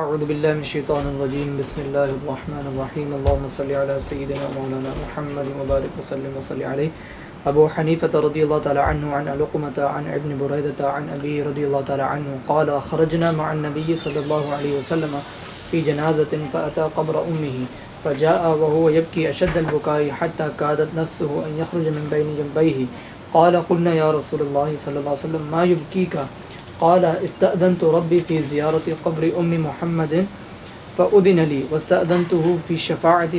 اعوذ باللہ من الشیطان الرجیم بسم اللہ الرحمن الرحیم اللہم صلی علی سیدنا مولانا محمد مبارک وسلم وصلی علیہ. ابو حنیفة رضی اللہ تعالی عنہ عن علقمة عن ابن بریدة عن ابی رضی اللہ تعالی عنہ قال خرجنا مع النبی صلی اللہ علیہ وسلم في جنازة فأتى قبر أمه فجاء وهو يبكي أشد البكاء حتى كادت نفسه أن يخرج من بين جنبيه. قال قلنا يا رسول الله صلى الله عليه وسلم ما يبكيك؟ قال استأذنت ربي في زيارة قبر أم محمد فأذن لي واستأذنته في الشفاعة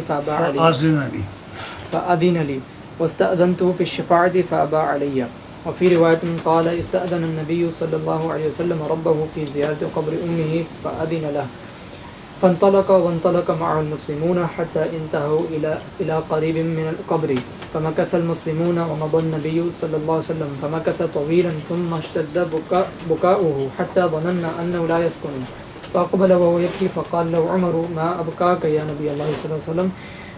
فأذن لي واستأذنته في الشفاعة فأبى علي. وفي رواية قال استأذن النبي صلى الله عليه وسلم ربه في زيارة قبر أمه فأذن له فانطلق وانطلق معه المسلمون حتى انتهوا إلى قريب من القبر فمكث المسلمون ومضى النبي صلى الله عليه وسلم فمكث طويلا ثم اشتد بكاؤه حتى ظننا أنه لا يسكن فأقبل وهو يبكي فقال له عمر ما أبكاك يا نبي الله صلى الله عليه وسلم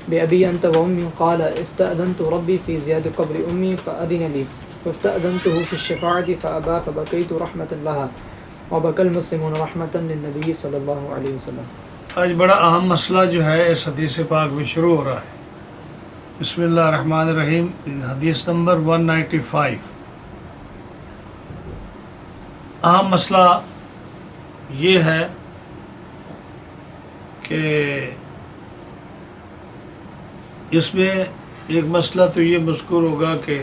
بأبي أنت وأمي؟ قال استأذنت ربي في زيادة قبر أمي فأذن لي واستأذنته في الشفاعة فأبى فبكيت رحمة لها وبكى المسلمون رحمة للنبي صلى الله عليه وسلم. آج بڑا اہم مسئلہ جو ہے اس حدیث پاک میں شروع ہو رہا ہے. بسم اللہ الرحمن الرحیم. حدیث نمبر 195. اہم مسئلہ یہ ہے کہ اس میں ایک مسئلہ تو یہ مذکور ہوگا کہ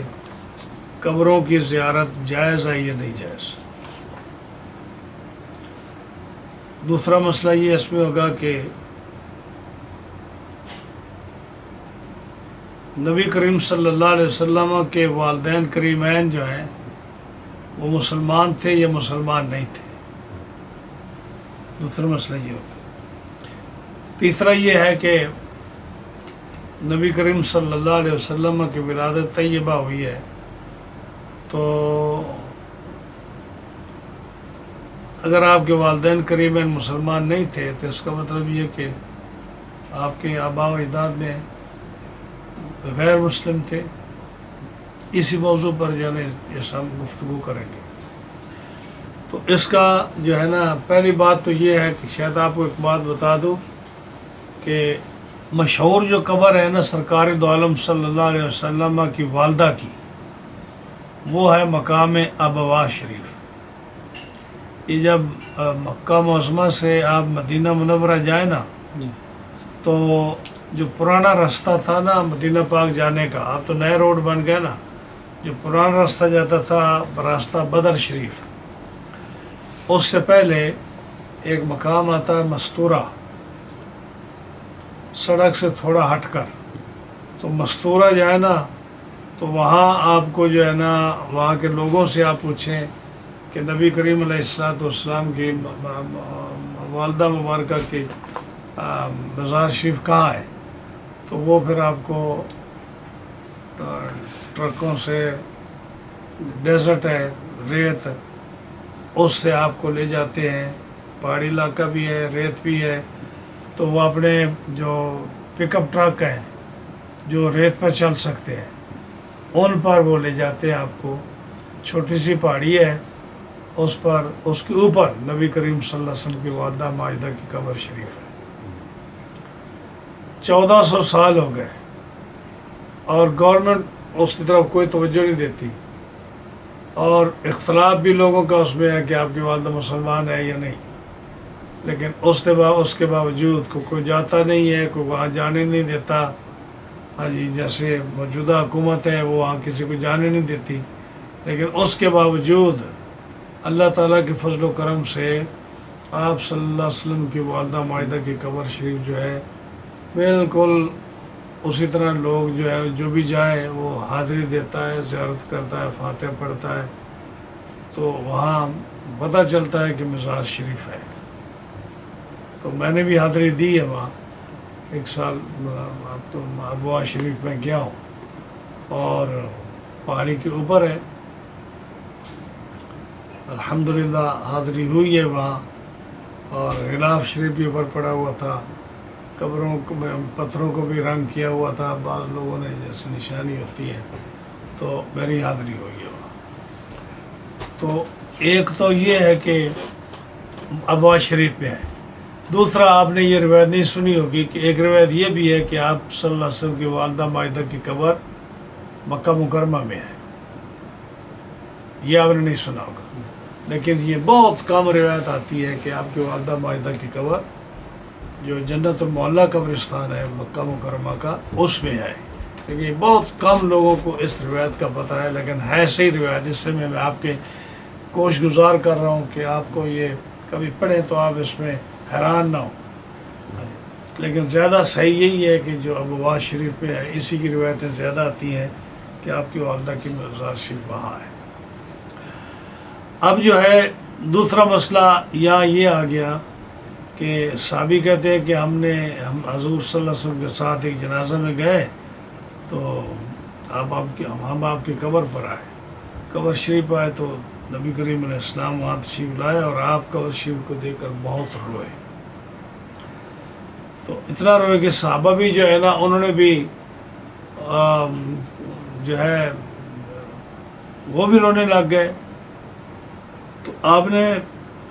قبروں کی زیارت جائز ہے یا نہیں جائز. دوسرا مسئلہ یہ اس میں ہوگا کہ نبی کریم صلی اللہ علیہ وسلم کے والدین کریمین جو ہیں وہ مسلمان تھے یا مسلمان نہیں تھے. دوسرا مسئلہ یہ ہوگا. تیسرا یہ ہے کہ نبی کریم صلی اللہ علیہ وسلم کی ولادت طیبہ ہوئی ہے تو اگر آپ کے والدین کریمین مسلمان نہیں تھے تو اس کا مطلب یہ کہ آپ کے آباء و اجداد میں غیر مسلم تھے. اسی موضوع پر جو ہے اس ہم گفتگو کریں گے. تو اس کا جو ہے نا پہلی بات تو یہ ہے کہ شاید آپ کو ایک بات بتا دوں کہ مشہور جو قبر ہے نا سرکار دو عالم صلی اللہ علیہ وسلم کی والدہ کی، وہ ہے مقام ابوا شریف. یہ جب مکہ معظمہ سے آپ مدینہ منورہ جائیں نا تو جو پرانا راستہ تھا نا مدینہ پاک جانے کا، اب تو نئے روڈ بن گئے نا، جو پرانا راستہ جاتا تھا راستہ بدر شریف، اس سے پہلے ایک مقام آتا ہے مستورہ، سڑک سے تھوڑا ہٹ کر. تو مستورہ جائے نا تو وہاں آپ کو جو ہے نا وہاں کے لوگوں سے آپ پوچھیں کہ نبی کریم علیہ الصلوۃ والسلام کی والدہ مبارکہ کی مزار شریف کہاں ہے، تو وہ پھر آپ کو ٹرکوں سے، ڈیزرٹ ہے ریت، اس سے آپ کو لے جاتے ہیں. پہاڑی علاقہ بھی ہے، ریت بھی ہے، تو وہ اپنے جو پک اپ ٹرک ہیں جو ریت پر چل سکتے ہیں ان پر وہ لے جاتے ہیں آپ کو. چھوٹی سی پہاڑی ہے، اس پر اس کے اوپر نبی کریم صلی اللہ علیہ وسلم کی والدہ ماجدہ کی قبر شریف ہے. 1400 سال ہو گئے اور گورنمنٹ اس کی طرف کوئی توجہ نہیں دیتی، اور اختلاف بھی لوگوں کا اس میں ہے کہ آپ کی والدہ مسلمان ہے یا نہیں. لیکن اس کے باوجود کوئی جاتا نہیں ہے، کوئی وہاں جانے نہیں دیتا. ہاں جی، جیسے موجودہ حکومت ہے وہ وہاں کسی کو جانے نہیں دیتی، لیکن اس کے باوجود اللہ تعالیٰ کے فضل و کرم سے آپ صلی اللہ علیہ وسلم کی والدہ ماجدہ کی قبر شریف جو ہے بالکل اسی طرح لوگ جو ہے جو بھی جائے وہ حاضری دیتا ہے، زیارت کرتا ہے، فاتحہ پڑھتا ہے، تو وہاں پتہ چلتا ہے کہ مزار شریف ہے. تو میں نے بھی حاضری دی ہے وہاں ایک سال. اب تو ابوا شریف میں گیا ہوں اور پہاڑی کے اوپر ہے، الحمدللہ حاضری ہوئی ہے وہاں. اور غلاف شریف بھی اوپر پڑا ہوا تھا، قبروں کو پتھروں کو بھی رنگ کیا ہوا تھا، بعض لوگوں نے جیسے نشانی ہوتی ہے، تو میری حاضری ہوئی ہے وہاں. تو ایک تو یہ ہے کہ ابوا شریف میں ہے. دوسرا آپ نے یہ روایت نہیں سنی ہوگی کہ ایک روایت یہ بھی ہے کہ آپ صلی اللہ علیہ وسلم کی والدہ مائدہ کی قبر مکہ مکرمہ میں ہے، یہ آپ نے نہیں سنا ہوگا، لیکن یہ بہت کم روایت آتی ہے کہ آپ کی والدہ مائدہ کی قبر جو جنت المعلیٰ قبرستان ہے مکہ مکرمہ کا اس میں ہے، کیونکہ بہت کم لوگوں کو اس روایت کا پتہ ہے، لیکن ہے صحیح روایت، اس سے میں آپ کے کوشش گزار کر رہا ہوں کہ آپ کو یہ کبھی پڑھیں تو آپ اس میں حیران نہ ہوں، لیکن زیادہ صحیح یہی ہے کہ جو ابواء شریف میں ہے اسی کی روایتیں زیادہ آتی ہیں کہ آپ کی والدہ کی مزار شریف وہاں ہے۔ اب جو ہے دوسرا مسئلہ یہاں یہ آ گیا کہ صحابی کہتے ہیں کہ ہم حضور صلی اللہ علیہ وسلم کے ساتھ ایک جنازہ میں گئے تو ہم آپ کی قبر پر آئے، قبر شریف آئے تو نبی کریم علیہ السلام وہاں تشریف لائے اور آپ قبر شریف کو دیکھ کر بہت روئے، تو اتنا روئے کہ صحابہ بھی جو ہے نا انہوں نے بھی جو ہے وہ بھی رونے لگ گئے، تو آپ نے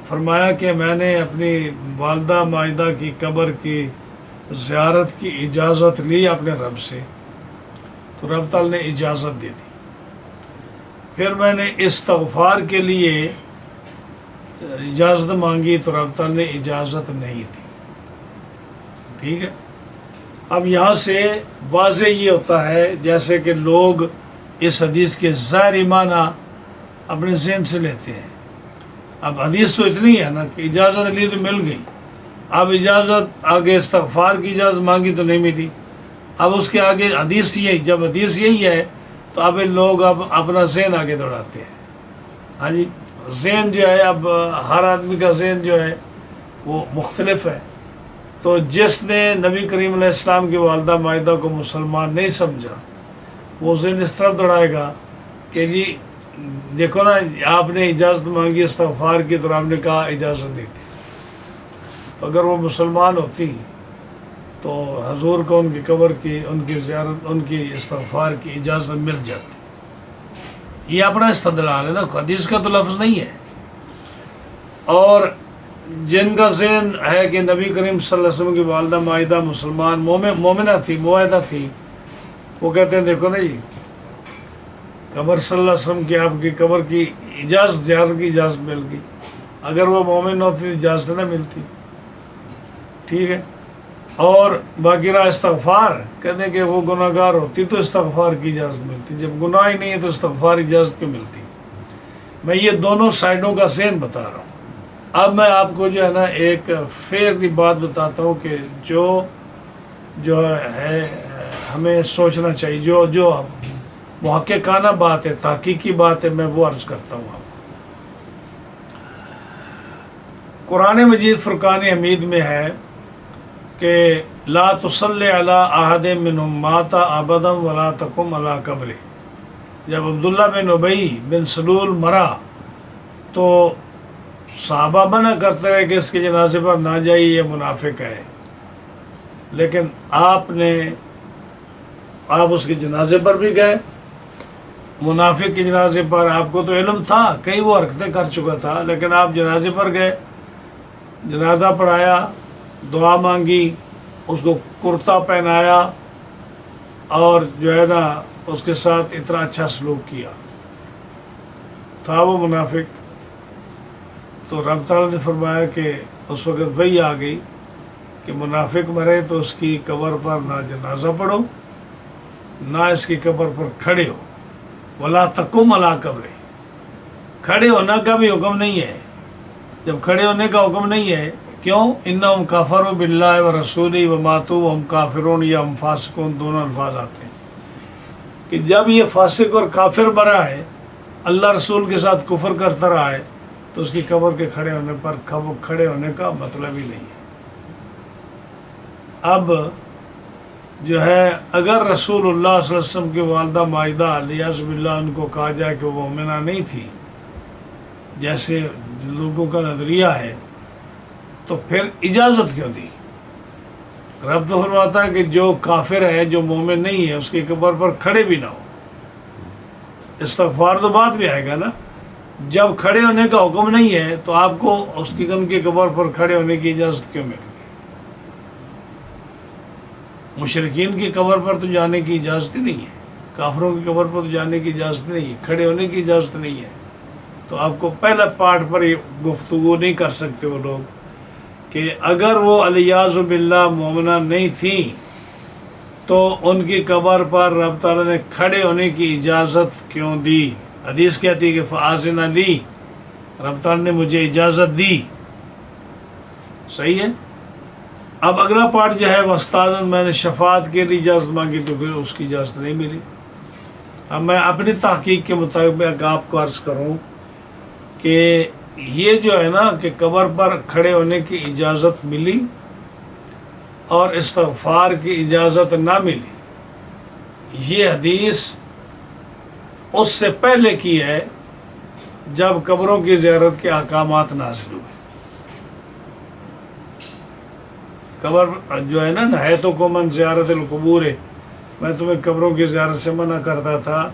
فرمایا کہ میں نے اپنی والدہ مائدہ کی قبر کی زیارت کی اجازت لی اپنے رب سے، تو رب تعالی نے اجازت دے دی، پھر میں نے استغفار کے لیے اجازت مانگی تو رب تعالی نے اجازت نہیں دی، ٹھیک ہے۔ اب یہاں سے واضح یہ ہوتا ہے جیسے کہ لوگ اس حدیث کے ظاہری معنی اپنے ذہن سے لیتے ہیں، اب حدیث تو اتنی ہے نا کہ اجازت لی تو مل گئی، اب اجازت آگے استغفار کی اجازت مانگی تو نہیں ملی، اب اس کے آگے حدیث یہی، جب حدیث یہی ہے تو اب لوگ اب اپنا ذہن آگے دوڑاتے ہیں، ہاں جی، ذہن جو ہے اب ہر آدمی کا ذہن جو ہے وہ مختلف ہے، تو جس نے نبی کریم علیہ السلام کی والدہ مائدہ کو مسلمان نہیں سمجھا وہ ذہن اس طرف دوڑائے گا کہ جی دیکھو نا آپ نے اجازت مانگی استغفار کی تو آپ نے کہا اجازت نہیں دی، تو اگر وہ مسلمان ہوتی تو حضور کو ان کی قبر کی، ان کی زیارت، ان کی استغفار کی اجازت مل جاتی، یہ اپنا استدلال ہے نا، حدیث کا تو لفظ نہیں ہے۔ اور جن کا ذہن ہے کہ نبی کریم صلی اللہ علیہ وسلم کی والدہ مائدہ مسلمان مومنہ تھی، معاہدہ تھی، وہ کہتے ہیں دیکھو نا جی قبر صلی اللہ علیہ وسلم کی، آپ کی قبر کی اجازت، زیارت کی اجازت مل گئی، اگر وہ مومن ہوتی اجازت نہ ملتی، ٹھیک ہے۔ اور باقی رہا استغفار، کہتے ہیں کہ وہ گناہ گار ہوتی تو استغفار کی اجازت ملتی، جب گناہ ہی نہیں ہے تو استغفار اجازت کیوں ملتی؟ میں یہ دونوں سائڈوں کا ذہن بتا رہا ہوں۔ اب میں آپ کو جو ہے نا ایک فیئرلی بات بتاتا ہوں کہ جو ہے ہمیں سوچنا چاہیے، جو محققانہ بات ہے، تحقیقی بات ہے، میں وہ عرض کرتا ہوں۔ قرآن مجید فرقان حمید میں ہے کہ لا تصلی علی احد منہم مات ابدا ولا تقم علی قبرہ، جب عبداللہ بن ابی بن سلول مرا تو صحابہ منع کرتے رہے کہ اس کے جنازے پر نہ جائیے، یہ منافق ہے، لیکن آپ اس کے جنازے پر بھی گئے، منافق کے جنازے پر، آپ کو تو علم تھا، کئی وہ حرکتیں کر چکا تھا، لیکن آپ جنازے پر گئے، جنازہ پڑھایا، دعا مانگی، اس کو کرتا پہنایا اور جو ہے نا اس کے ساتھ اتنا اچھا سلوک کیا، تھا وہ منافق؟ تو رب تعالیٰ نے فرمایا کہ اس وقت وہی آ گئی کہ منافق مرے تو اس کی قبر پر نہ جنازہ پڑھو، نہ اس کی قبر پر کھڑے ہو، ولا تقم علی قبرہ، کھڑے ہونے کا بھی حکم نہیں ہے، جب کھڑے ہونے کا حکم نہیں ہے، کیوں؟ انہم کفروا باللہ ورسولہ وماتوا وہم کافرون، یا ہم فاسقون، دونوں الفاظ آتے ہیں کہ جب یہ فاسق اور کافر مرا ہے، اللہ رسول کے ساتھ کفر کرتا رہا ہے، تو اس کی قبر کے کھڑے ہونے پر کھڑے ہونے کا مطلب ہی نہیں ہے۔ اب جو ہے اگر رسول اللہ صلی اللہ علیہ وسلم کی والدہ مائدہ علیہ باللہ ان کو کہا جائے کہ وہ مومنہ نہیں تھی جیسے لوگوں کا نظریہ ہے، تو پھر اجازت کیوں دی؟ رب تو فرماتا ہے کہ جو کافر ہے، جو مومن نہیں ہے، اس کی قبر پر کھڑے بھی نہ ہو، استغفار تو بعد بھی آئے گا نا، جب کھڑے ہونے کا حکم نہیں ہے تو آپ کو ان کی قبر پر کھڑے ہونے کی اجازت کیوں مل گئی؟ مشرکین کی قبر پر تو جانے کی اجازت ہی نہیں ہے، کافروں کی قبر پر تو جانے کی اجازت نہیں ہے، کھڑے ہونے کی اجازت نہیں ہے. تو آپ کو پہلا پارٹ پر یہ گفتگو نہیں کر سکتے وہ لوگ کہ اگر وہ الیاذ باللہ مومنہ نہیں تھیں تو ان کی قبر پر رب تعالیٰ نے کھڑے ہونے کی اجازت کیوں دی؟ حدیث کہتی ہے کہ فآذن لی، رب تعالیٰ نے مجھے اجازت دی. صحیح ہے. اب اگلا پارٹ جو ہے وستاذن، میں نے شفاعت کے لیے اجازت مانگی تو پھر اس کی اجازت نہیں ملی. اب میں اپنی تحقیق کے مطابق آپ کو عرض کروں کہ یہ جو ہے نا کہ قبر پر کھڑے ہونے کی اجازت ملی اور استغفار کی اجازت نہ ملی، یہ حدیث اس سے پہلے کی ہے جب قبروں کی زیارت کے احکامات نازل ہوئے. قبر جو ہے نا نہیتکم عن زیارت القبور، میں تمہیں قبروں کی زیارت سے منع کرتا تھا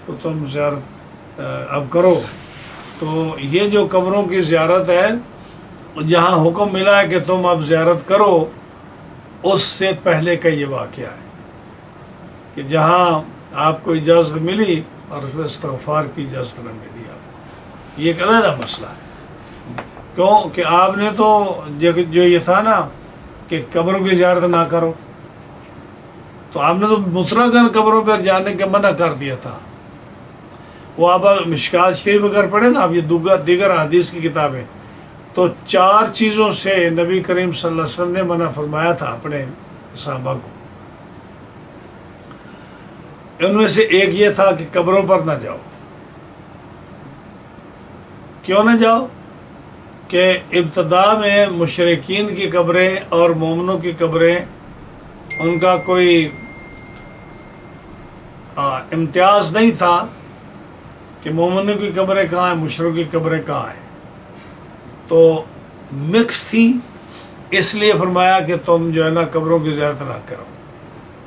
تو تم زیارت اب کرو. تو یہ جو قبروں کی زیارت ہے جہاں حکم ملا ہے کہ تم اب زیارت کرو، اس سے پہلے کا یہ واقعہ ہے کہ جہاں آپ کو اجازت ملی اور استغفار کی اجازت نہ ملی آپ کو. یہ ایک علیحدہ مسئلہ ہے. کیوں کہ آپ نے تو جو یہ تھا نا کہ قبروں کی زیارت نہ کرو، تو آپ نے تو مطلقاً قبروں پر جانے کا منع کر دیا تھا. وہ آپ مشکات شریف اگر پڑھیں نا، آپ یہ دیگر حدیث کی کتابیں، تو 4 چیزوں سے نبی کریم صلی اللہ علیہ وسلم نے منع فرمایا تھا اپنے صحابہ کو. ان میں سے ایک یہ تھا کہ قبروں پر نہ جاؤ. کیوں نہ جاؤ؟ کہ ابتدا میں مشرکین کی قبریں اور مومنوں کی قبریں، ان کا کوئی امتیاز نہیں تھا کہ مومنوں کی قبریں کہاں ہیں، مشرکوں کی قبریں کہاں ہیں. تو مکس تھی، اس لیے فرمایا کہ تم جو ہے نا قبروں کی زیارت نہ کرو،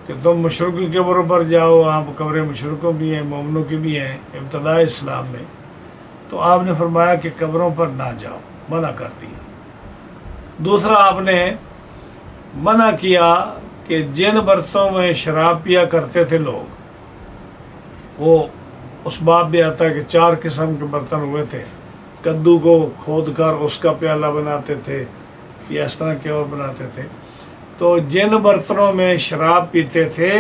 کہ تم مشرکوں کی قبروں پر جاؤ. وہاں قبریں مشرکوں بھی ہیں، مومنوں کی بھی ہیں ابتدائی اسلام میں. تو آپ نے فرمایا کہ قبروں پر نہ جاؤ، منع کر دیا. دوسرا آپ نے منع کیا کہ جن برتنوں میں شراب پیا کرتے تھے لوگ، وہ اس باب بھی آتا ہے کہ 4 قسم کے برتن ہوئے تھے. کدو کو کھود کر اس کا پیالہ بناتے تھے یا اس طرح کے اور بناتے تھے. تو جن برتنوں میں شراب پیتے تھے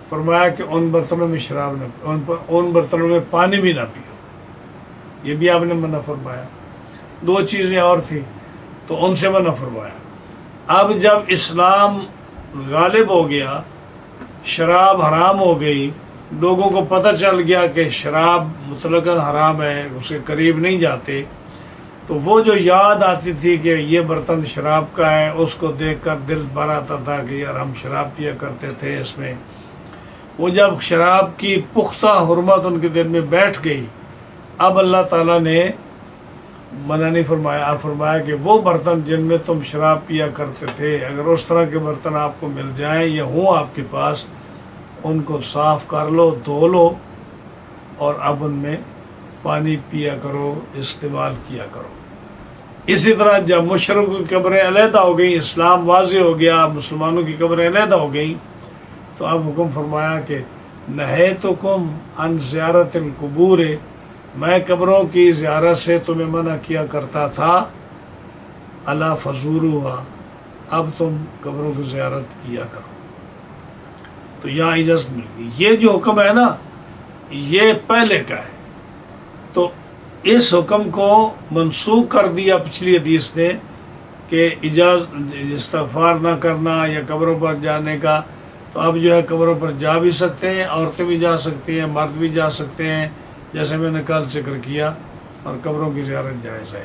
فرمایا کہ ان برتنوں میں شراب نہ، ان برتنوں میں پانی بھی نہ پیو. یہ بھی آپ نے منع فرمایا. 2 چیزیں اور تھیں تو ان سے منع فرمایا. اب جب اسلام غالب ہو گیا، شراب حرام ہو گئی، لوگوں کو پتہ چل گیا کہ شراب مطلقاً حرام ہے، اس کے قریب نہیں جاتے، تو وہ جو یاد آتی تھی کہ یہ برتن شراب کا ہے، اس کو دیکھ کر دل بھر آتا تھا کہ یار ہم شراب پیا کرتے تھے اس میں. وہ جب شراب کی پختہ حرمت ان کے دل میں بیٹھ گئی، اب اللہ تعالیٰ نے منع نہیں فرمایا. آپ فرمایا کہ وہ برتن جن میں تم شراب پیا کرتے تھے، اگر اس طرح کے برتن آپ کو مل جائیں یا ہوں آپ کے پاس، ان کو صاف کر لو، دھو لو، اور اب ان میں پانی پیا کرو، استعمال کیا کرو. اسی طرح جب مشرکوں کی قبریں علیحدہ ہو گئیں، اسلام واضح ہو گیا، مسلمانوں کی قبریں علیحدہ ہو گئیں، تو اب حکم فرمایا کہ نہیتکم عن زیارت القبور، میں قبروں کی زیارت سے تمہیں منع کیا کرتا تھا، الا فزوروہا، اب تم قبروں کی زیارت کیا کرو. تو یہاں اجازت مل گئی. یہ جو حکم ہے نا یہ پہلے کا ہے، تو اس حکم کو منسوخ کر دیا پچھلی حدیث نے کہ استغفار نہ کرنا یا قبروں پر جانے کا. تو اب جو ہے قبروں پر جا بھی سکتے ہیں، عورتیں بھی جا سکتی ہیں، مرد بھی جا سکتے ہیں، جیسے میں نے کل ذکر کیا، اور قبروں کی زیارت جائز ہے.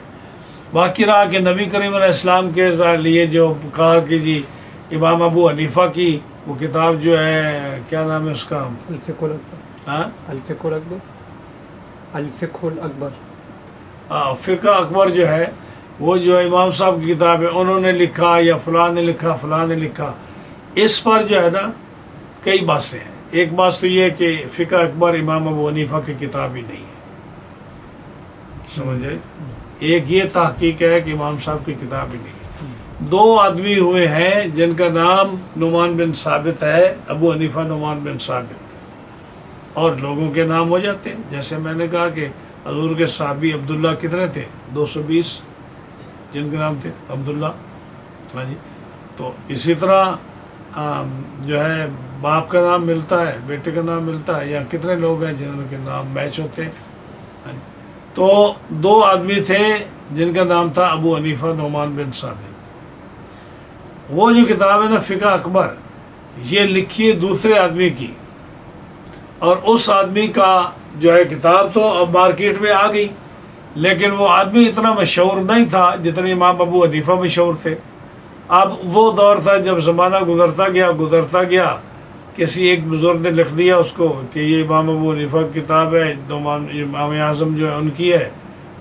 باقی رہا کہ نبی کریم علیہ السلام کے لیے جو کہا کہ جی امام ابو حنیفہ کی وہ کتاب جو ہے، کیا نام ہے اس کا؟ الفقہ الاکبر. ہاں، الفقہ الاکبر. الفقہ الاکبر. فقہ اکبر جو ہے وہ جو امام صاحب کی کتاب ہے، انہوں نے لکھا یا فلاں نے لکھا، فلاں نے لکھا، اس پر جو ہے نا کئی باتیں ہیں. ایک بات تو یہ کہ فقہ اکبر امام ابو حنیفہ کی کتاب ہی نہیں ہے، سمجھے. ایک یہ تحقیق ہے کہ امام صاحب کی کتاب ہی نہیں ہے. دو آدمی ہوئے ہیں جن کا نام نعمان بن ثابت ہے، ابو حنیفہ نعمان بن ثابت، اور لوگوں کے نام ہو جاتے ہیں. جیسے میں نے کہا کہ حضور کے صحابی عبداللہ کتنے تھے؟ 220 جن کے نام تھے عبداللہ. ہاں جی. تو اسی طرح جو ہے باپ کا نام ملتا ہے، بیٹے کا نام ملتا ہے، یا کتنے لوگ ہیں جن کے نام میچ ہوتے ہیں. ہاں جی. تو دو آدمی تھے جن کا نام تھا ابو حنیفہ نعمان بن ثابت. وہ جو کتاب ہے نا فقہ اکبر، یہ لکھی ہے دوسرے آدمی کی، اور اس آدمی کا جو ہے کتاب تو اب مارکیٹ میں آ گئی، لیکن وہ آدمی اتنا مشہور نہیں تھا جتنے امام ابو حنیفہ مشہور تھے. اب وہ دور تھا جب زمانہ گزرتا گیا، کسی ایک بزرگ نے لکھ دیا اس کو کہ یہ امام ابو حنیفہ کی کتاب ہے، امام اعظم جو ہے ان کی ہے،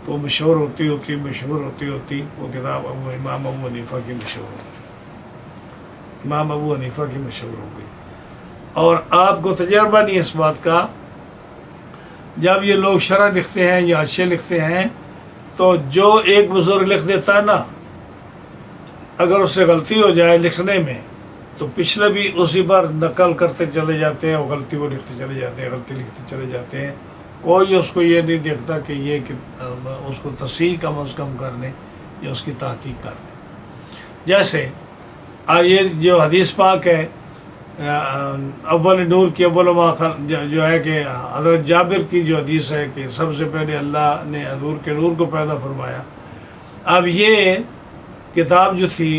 تو مشہور ہوتی وہ کتاب امام ابو حنیفہ کی مشہور ہو گئی. اور آپ کو تجربہ نہیں اس بات کا، جب یہ لوگ شرح لکھتے ہیں یا حاشیہ لکھتے ہیں تو جو ایک بزرگ لکھ دیتا ہے نا، اگر اس سے غلطی ہو جائے لکھنے میں تو پچھلے بھی اسی پر نقل کرتے چلے جاتے ہیں، اور غلطی وہ لکھتے چلے جاتے ہیں، غلطی لکھتے چلے جاتے ہیں. کوئی اس کو یہ نہیں دیکھتا کہ یہ اس کو تصحیح کم از کم کرنے یا اس کی تحقیق کرنے. جیسے یہ جو حدیث پاک ہے اول نور کی اول ما جو ہے کہ حضرت جابر کی جو حدیث ہے کہ سب سے پہلے اللہ نے حضور کے نور کو پیدا فرمایا. اب یہ کتاب جو تھی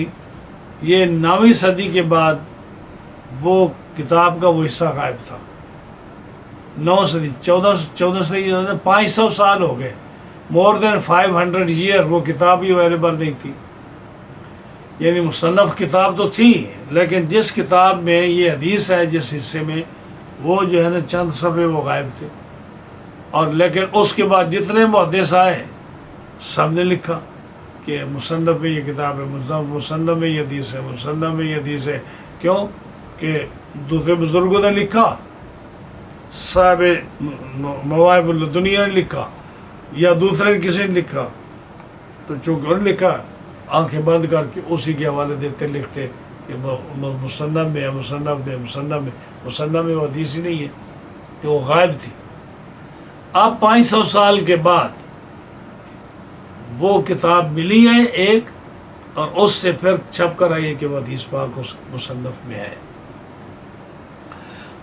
یہ 9ویں صدی کے بعد وہ کتاب کا وہ حصہ غائب تھا. 9 صدی 14 صدی 500 سال ہو گئے، مور دین 500 ایئر وہ کتاب ہی اویلیبل نہیں تھی. یعنی مصنف کتاب تو تھی، لیکن جس کتاب میں یہ حدیث ہے جس حصے میں، وہ جو ہے نا چند صفحے وہ غائب تھے. اور لیکن اس کے بعد جتنے محدث آئے سب نے لکھا کہ مصنف میں یہ کتاب ہے، مصنف میں یہ حدیث ہے، مصنف میں یہ حدیث ہے. کیوں کہ دوسرے بزرگوں نے لکھا، صاحب مواہب الدنیا نے لکھا، یا دوسرے کسی نے لکھا، تو چونکہ انہوں نے لکھا آنکھیں بند کر کے اسی کے حوالے دیتے لکھتے کہ مصنف میں ہے، مصنف میں وہ حدیث ہی نہیں ہے کہ وہ غائب تھی. اب 500 سال کے بعد وہ کتاب ملی ہے ایک، اور اس سے پھر چھپ کر آئی ہے کہ وہ حدیث پاک اس مصنف میں ہے.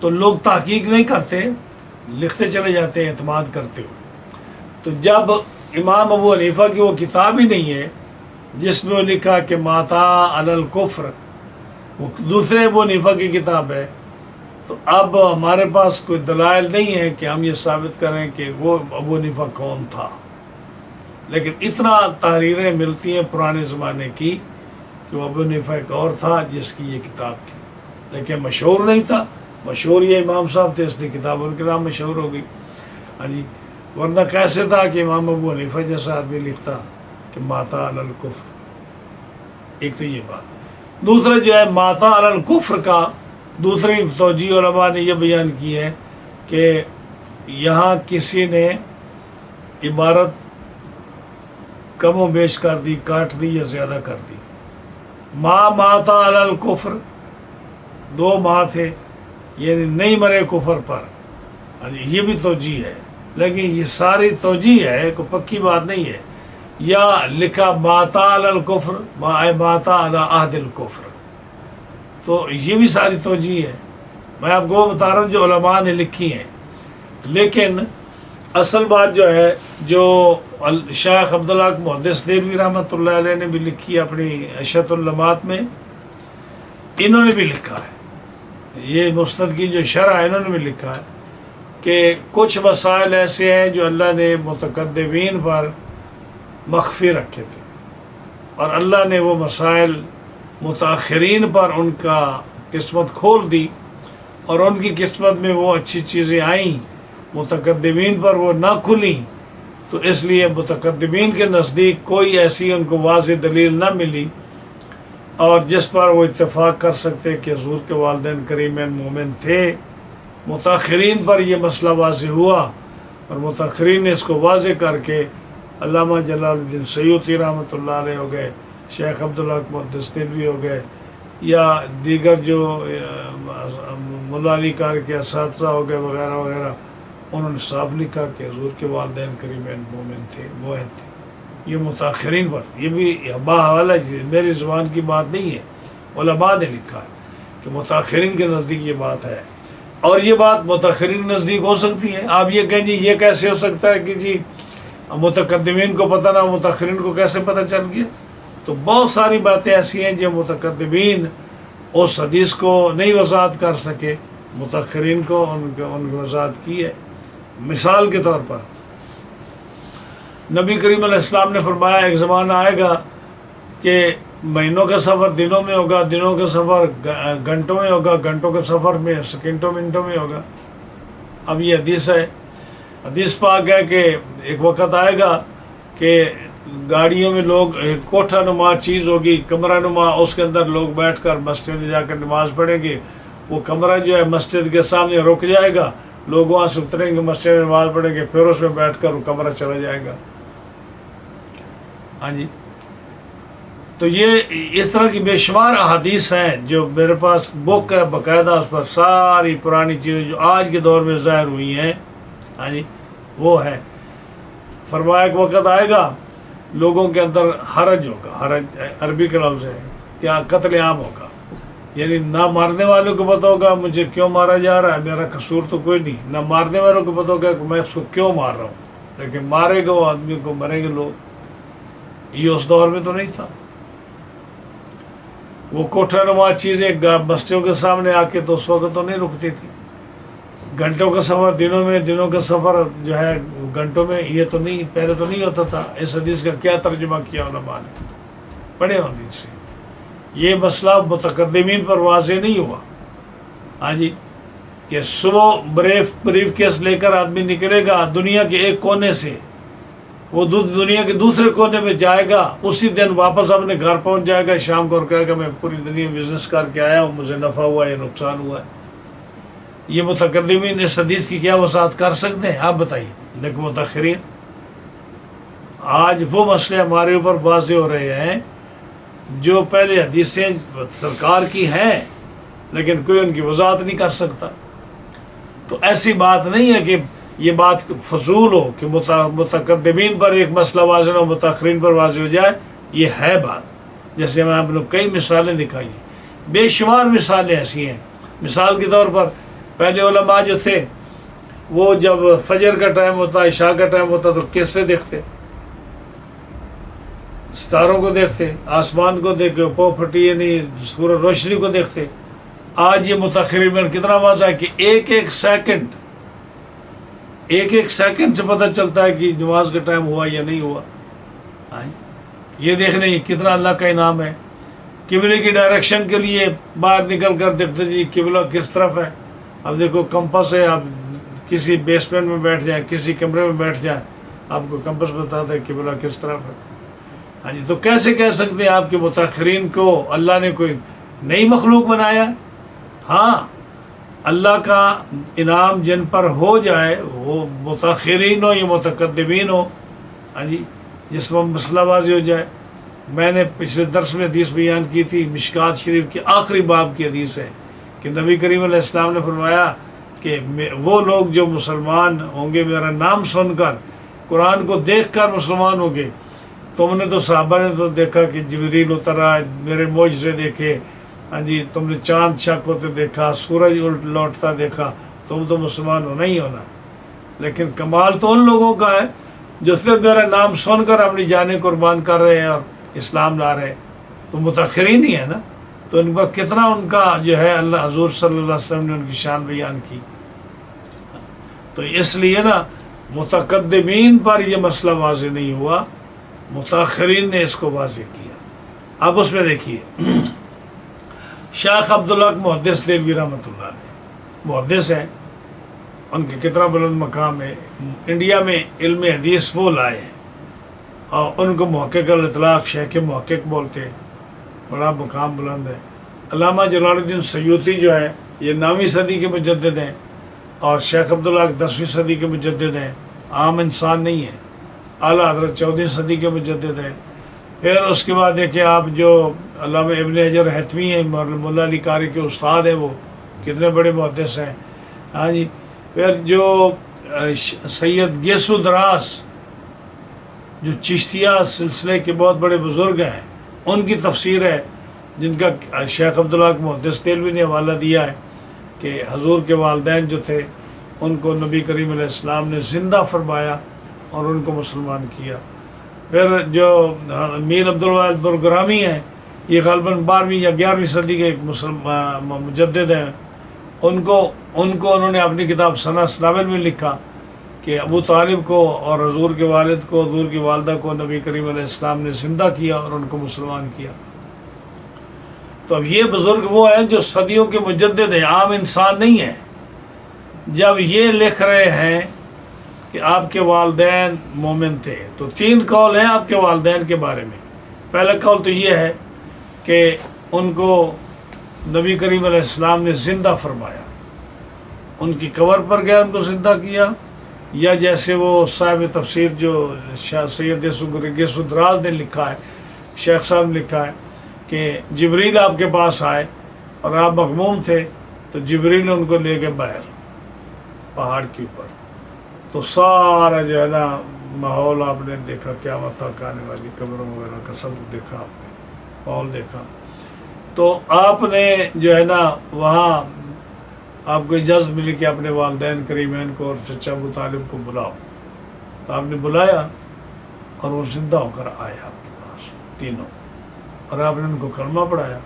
تو لوگ تحقیق نہیں کرتے، لکھتے چلے جاتے ہیں اعتماد کرتے ہوئے. تو جب امام ابو حنیفہ کی وہ کتاب ہی نہیں ہے جس میں وہ لکھا کہ ماتا علی الکفر، وہ دوسرے ابو حنیفہ کی کتاب ہے، تو اب ہمارے پاس کوئی دلائل نہیں ہے کہ ہم یہ ثابت کریں کہ وہ ابو حنیفہ کون تھا. لیکن اتنا تحریریں ملتی ہیں پرانے زمانے کی کہ وہ ابو حنیفہ ایک اور تھا جس کی یہ کتاب تھی، لیکن مشہور نہیں تھا. مشہور یہ امام صاحب تھے، اس لیے کتاب ان کے نام مشہور ہو گئی. ہاں جی. ورنہ کیسے تھا کہ امام ابو حنیفہ جیسا آدمی لکھتا کہ ماتا علی الکفر. ایک تو یہ بات. دوسرا جو ہے ماتا علی الکفر کا دوسری توجیہ علماء نے یہ بیان کی ہے کہ یہاں کسی نے عبارت کم و بیش کر دی، کاٹ دی یا زیادہ کر دی. ماتا علی الکفر، 2 ماں تھے، یعنی نہیں مرے کفر پر. یہ بھی توجیہ ہے، لیکن یہ ساری توجیہ ہے، کوئی پکی بات نہیں ہے. یا لکھا ماتا علی الکفر، ماتا علی عہد الکفر، تو یہ بھی ساری توجیہ ہے. میں آپ کو بتا رہا ہوں جو علماء نے لکھی ہیں. لیکن اصل بات جو ہے، جو شیخ عبداللہ محدث دیلوی رحمۃ اللہ علیہ نے بھی لکھی ہے اپنی اشرۃ اللمعات میں، انہوں نے بھی لکھا ہے. یہ مسند کی جو شرح ہے انہوں نے بھی لکھا ہے کہ کچھ مسائل ایسے ہیں جو اللہ نے متقدمین پر مخفی رکھے تھے، اور اللہ نے وہ مسائل متاخرین پر ان کا قسمت کھول دی، اور ان کی قسمت میں وہ اچھی چیزیں آئیں، متقدمین پر وہ نہ کھلیں. تو اس لیے متقدمین کے نزدیک کوئی ایسی ان کو واضح دلیل نہ ملی اور جس پر وہ اتفاق کر سکتے کہ حضور کے والدین کریمین مومن تھے. متاخرین پر یہ مسئلہ واضح ہوا، اور متاخرین نے اس کو واضح کر کے علامہ جلال الدین سیوطی رحمۃ اللہ علیہ ہو گئے، شیخ عبداللہ محدث دہلوی ہو گئے یا دیگر جو ملا علی کار کے اساتذہ ہو گئے وغیرہ وغیرہ، انہوں نے صاف لکھا کہ حضور کے والدین کریمین مومن تھے، موحد تھے. یہ متاخرین پر، یہ بھی باحوالہ چیز، میری زبان کی بات نہیں ہے، علماء نے لکھا ہے کہ متاخرین کے نزدیک یہ بات ہے. اور یہ بات متاخرین کے نزدیک ہو سکتی ہے. آپ یہ کہیں جی یہ کیسے ہو سکتا ہے کہ جی متقدمین کو پتہ نہ متاخرین کو کیسے پتہ چل گیا؟ تو بہت ساری باتیں ایسی ہیں جو متقدمین اس حدیث کو نہیں وضاحت کر سکے، متاخرین کو ان کی وضاحت کی ہے. مثال کے طور پر نبی کریم علیہ السلام نے فرمایا ایک زمانہ آئے گا کہ مہینوں کا سفر دنوں میں ہوگا، دنوں کا سفر گھنٹوں میں ہوگا، گھنٹوں کا سفر میں سیکنڈوں منٹوں میں ہوگا. اب یہ حدیث ہے، حدیث پاک ہے کہ ایک وقت آئے گا کہ گاڑیوں میں لوگ، کوٹھا نما چیز ہوگی، کمرہ نما، اس کے اندر لوگ بیٹھ کر مسجد میں جا کر نماز پڑھیں گے. وہ کمرہ جو ہے مسجد کے سامنے رک جائے گا، لوگ وہاں سے اتریں گے، مسجد میں نماز پڑھیں گے، پھر اس میں بیٹھ کر وہ کمرہ چلا جائے گا. ہاں جی. تو یہ اس طرح کی بے شمار احادیث ہیں جو میرے پاس بک ہے باقاعدہ، اس پر ساری پرانی چیزیں جو آج کے دور میں ظاہر ہوئی ہیں، ہاں جی، وہ ہے. فرمایا ایک وقت آئے گا لوگوں کے اندر حرج ہوگا. حرج عربی کا لفظ ہے، کیا قتل عام ہوگا، یعنی نہ مارنے والوں کو پتہ ہوگا مجھے کیوں مارا جا رہا ہے، میرا قصور تو کوئی نہیں، نہ مارنے والوں کو پتہ ہوگا کہ میں اس کو کیوں مار رہا ہوں، لیکن مارے گا وہ آدمی کو، مریں گے لوگ. یہ اس دور میں تو نہیں تھا. وہ کوٹھا نما چیزیں مسجدوں کے سامنے آ کے تو اس وقت تو نہیں رکتی تھی. گھنٹوں کا سفر دنوں میں، دنوں کا سفر جو ہے گھنٹوں میں، یہ تو نہیں، پہلے تو نہیں ہوتا تھا. اس حدیث کا کیا ترجمہ کیا علماء نے، پڑھے حدیث سے. یہ مسئلہ متقدمین پر واضح نہیں ہوا. ہاں جی، کہ صبح بریف کیس لے کر آدمی نکلے گا دنیا کے ایک کونے سے، وہ دنیا کے دوسرے کونے میں جائے گا، اسی دن واپس اپنے گھر پہنچ جائے گا، شام کو کہے گا میں پوری دنیا میں بزنس کر کے آیا ہوں، مجھے نفع ہوا یا نقصان ہوا ہے. یہ متقدمین اس حدیث کی کیا وضاحت کر سکتے ہیں؟ آپ بتائیے. لیکن متاخرین، آج وہ مسئلے ہمارے اوپر واضح ہو رہے ہیں جو پہلے حدیثیں سرکار کی ہیں لیکن کوئی ان کی وضاحت نہیں کر سکتا. تو ایسی بات نہیں ہے کہ یہ بات فضول ہو کہ متقدمین پر ایک مسئلہ واضح ہو، متاخرین پر واضح ہو جائے. یہ ہے بات، جیسے میں آپ نے کئی مثالیں دکھائی ہیں، بے شمار مثالیں ایسی ہیں. مثال کے طور پر پہلے علماء جو تھے وہ جب فجر کا ٹائم ہوتا، عشاء کا ٹائم ہوتا تو کس سے دیکھتے؟ ستاروں کو دیکھتے، آسمان کو دیکھتے، پو پھٹی یعنی سورج روشنی کو دیکھتے. آج یہ متاخرین میں کتنا واضح ہے کہ ایک ایک سیکنڈ سے پتہ چلتا ہے کہ نماز کا ٹائم ہوا یا نہیں ہوا. یہ دیکھنے کتنا اللہ کا انعام ہے. قبلے کی ڈائریکشن کے لیے باہر نکل کر دیکھتے جی قبلہ کس طرف ہے. اب دیکھو کمپس ہے، آپ کسی بیسمنٹ میں بیٹھ جائیں، کسی کمرے میں بیٹھ جائیں، آپ کو کمپس بتاتا ہے قبلہ کس طرف ہے. ہاں جی، تو کیسے کہہ سکتے ہیں آپ کے متاخرین کو اللہ نے کوئی نئی مخلوق بنایا؟ ہاں، اللہ کا انعام جن پر ہو جائے، وہ متاخرین ہو یا متقدمین ہو، ہاں جی، جس پر مسئلہ واضح ہو جائے. میں نے پچھلے درس میں حدیث بیان کی تھی، مشکات شریف کے آخری باب کی حدیث ہے کہ نبی کریم علیہ السلام نے فرمایا کہ وہ لوگ جو مسلمان ہوں گے میرا نام سن کر، قرآن کو دیکھ کر مسلمان ہوں گے. تم نے تو صحابہ نے تو دیکھا کہ جبریل اترا، میرے معجزے دیکھے، ہاں جی، تم نے چاند شک ہوتے دیکھا، سورج الٹ لوٹتا دیکھا، تم تو مسلمان ہونا ہی ہونا. لیکن کمال تو ان لوگوں کا ہے جو صرف میرا نام سن کر اپنی جانیں قربان کر رہے ہیں اور اسلام لا رہے ہیں. تو متاخرین ہی ہے نا. تو ان پر کتنا ان کا جو ہے اللہ حضور صلی اللہ علیہ وسلم نے ان کی شان بیان کی. تو اس لیے نا متقدمین پر یہ مسئلہ واضح نہیں ہوا، متاخرین نے اس کو واضح کیا. اب اس میں دیکھیے شیخ عبداللہ محدث دہلوی رحمۃ اللہ علیہ محدث ہیں، ان کے کتنا بلند مقام ہے. انڈیا میں علم حدیث وہ لائے ہیں اور ان کو محقق الاطلاق شیخ محقق بولتے ہیں، بڑا مقام بلند ہے. علامہ جلال الدین سیوطی جو ہے یہ 9ویں صدی کے مجدد ہیں اور شیخ عبداللہ 10ویں صدی کے مجدد ہیں. عام انسان نہیں ہے. اعلیٰ حضرت 14ویں صدی کے مجدد ہیں. پھر اس کے بعد دیکھیں آپ جو علامہ ابن حجر حتمی ہیں، مولا علی قاری کے استاد ہیں، وہ کتنے بڑے محدث ہیں. ہاں جی. پھر جو سید گیسو دراس جو چشتیہ سلسلے کے بہت بڑے بزرگ ہیں، ان کی تفسیر ہے جن کا شیخ عبداللہ محدث دہلوی نے حوالہ دیا ہے کہ حضور کے والدین جو تھے ان کو نبی کریم علیہ السلام نے زندہ فرمایا اور ان کو مسلمان کیا. پھر جو میر عبدالواحد برگرامی ہیں، یہ غالباً 12ویں یا 11ویں صدی کے ایک مجدد ہیں. ان کو انہوں نے اپنی کتاب ثنا ناول میں لکھا کہ ابو طالب کو اور حضور کے والد کو، حضور کی والدہ کو نبی کریم علیہ السلام نے زندہ کیا اور ان کو مسلمان کیا. تو اب یہ بزرگ وہ ہیں جو صدیوں کے مجدد ہیں، عام انسان نہیں ہیں. جب یہ لکھ رہے ہیں کہ آپ کے والدین مومن تھے، تو 3 قول ہیں آپ کے والدین کے بارے میں. پہلا قول تو یہ ہے کہ ان کو نبی کریم علیہ السلام نے زندہ فرمایا، ان کی قبر پر گیا ان کو زندہ کیا، یا جیسے وہ صاحب تفسیر جو سید گیسو دراز نے لکھا ہے، شیخ صاحب نے لکھا ہے کہ جبریل آپ کے پاس آئے اور آپ مغموم تھے، تو جبریل نے ان کو لے کے باہر پہاڑ کے اوپر، تو سارا جو ہے نا ماحول آپ نے دیکھا، قیامت تک آنے والی قبروں وغیرہ کا سب دیکھا، آپ نے ماحول دیکھا. تو آپ نے جو ہے نا وہاں آپ کو اجازت ملی کہ اپنے والدین کریمین کو اور چچا ابو طالب کو بلاؤ. تو آپ نے بلایا اور وہ زندہ ہو کر آئے آپ کے پاس تینوں، اور آپ نے ان کو کلمہ پڑھایا،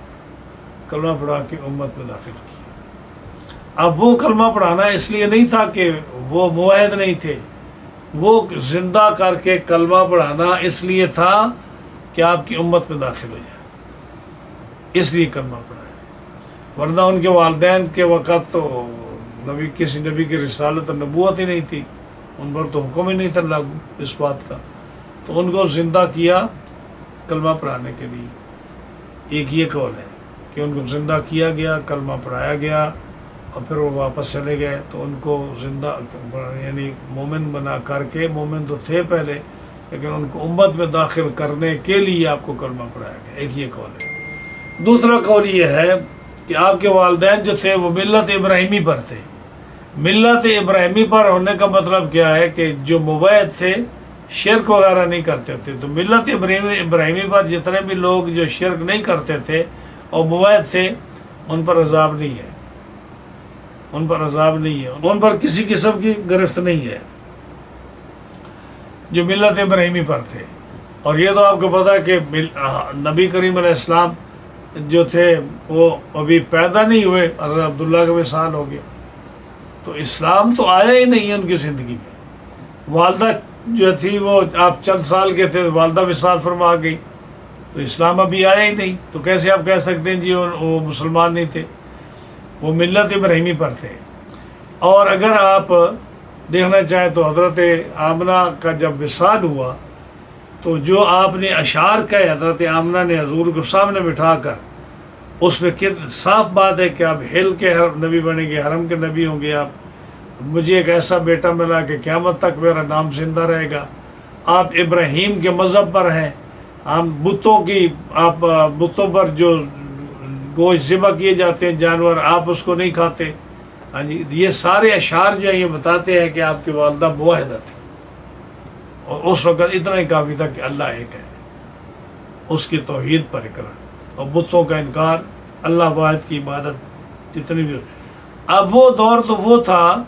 کلمہ پڑھا کے امت میں داخل کیا. اب وہ کلمہ پڑھانا اس لیے نہیں تھا کہ وہ موحد نہیں تھے، وہ زندہ کر کے کلمہ پڑھانا اس لیے تھا کہ آپ کی امت میں داخل ہو جائے، اس لیے کلمہ پڑھایا. ورنہ ان کے والدین کے وقت تو کسی نبی کی رسالت اور نبوت ہی نہیں تھی، ان پر تو حکم ہی نہیں تھا لاگو اس بات کا. تو ان کو زندہ کیا کلمہ پڑھانے کے لیے. ایک یہ قول ہے کہ ان کو زندہ کیا گیا، کلمہ پڑھایا گیا، اور پھر وہ واپس چلے گئے. تو ان کو زندہ یعنی مومن بنا کر کے، مومن تو تھے پہلے لیکن ان کو امت میں داخل کرنے کے لیے آپ کو کلمہ پڑھایا گیا. ایک یہ قول ہے. دوسرا قول یہ ہے کہ آپ کے والدین جو تھے وہ ملت ابراہیمی پر تھے. ملت ابراہیمی پر ہونے کا مطلب کیا ہے کہ جو موحد تھے شرک وغیرہ نہیں کرتے تھے. تو ملت ابراہیمی پر جتنے بھی لوگ جو شرک نہیں کرتے تھے اور موحد تھے، ان پر عذاب نہیں ہے، ان پر عذاب نہیں ہے، ان پر کسی قسم کی گرفت نہیں ہے جو ملت ابراہیمی پر تھے. اور یہ تو آپ کو پتا کہ نبی کریم علیہ السلام جو تھے وہ ابھی پیدا نہیں ہوئے، حضرت عبداللہ کا وصال ہو گیا. تو اسلام تو آیا ہی نہیں ہے ان کی زندگی میں. والدہ جو تھی وہ آپ چند سال کے تھے، والدہ وصال فرما گئی، تو اسلام ابھی آیا ہی نہیں. تو کیسے آپ کہہ سکتے ہیں جی وہ مسلمان نہیں تھے؟ وہ ملت ابراہیمی پر تھے. اور اگر آپ دیکھنا چاہیں تو حضرت آمنہ کا جب وصال ہوا تو جو آپ نے اشعار کہے حضرت آمنہ نے حضور کو سامنے بٹھا کر، اس میں صاف بات ہے کہ آپ ہل کے نبی بنیں گے، حرم کے نبی ہوں گے. آپ مجھے ایک ایسا بیٹا ملا کہ قیامت تک میرا نام زندہ رہے گا. آپ ابراہیم کے مذہب پر ہیں، ہم بتوں پر جو گوشت ذبح کیے جاتے ہیں جانور، آپ اس کو نہیں کھاتے. ہاں جی، یہ سارے اشعار جو ہیں یہ بتاتے ہیں کہ آپ کی والدہ موحدہ تھی، اور اس وقت اتنا ہی کافی تھا کہ اللہ ایک ہے، اس کی توحید پر اقرار اور بتوں کا انکار، اللہ واحد کی عبادت جتنی بھی. اب وہ دور تو وہ تھا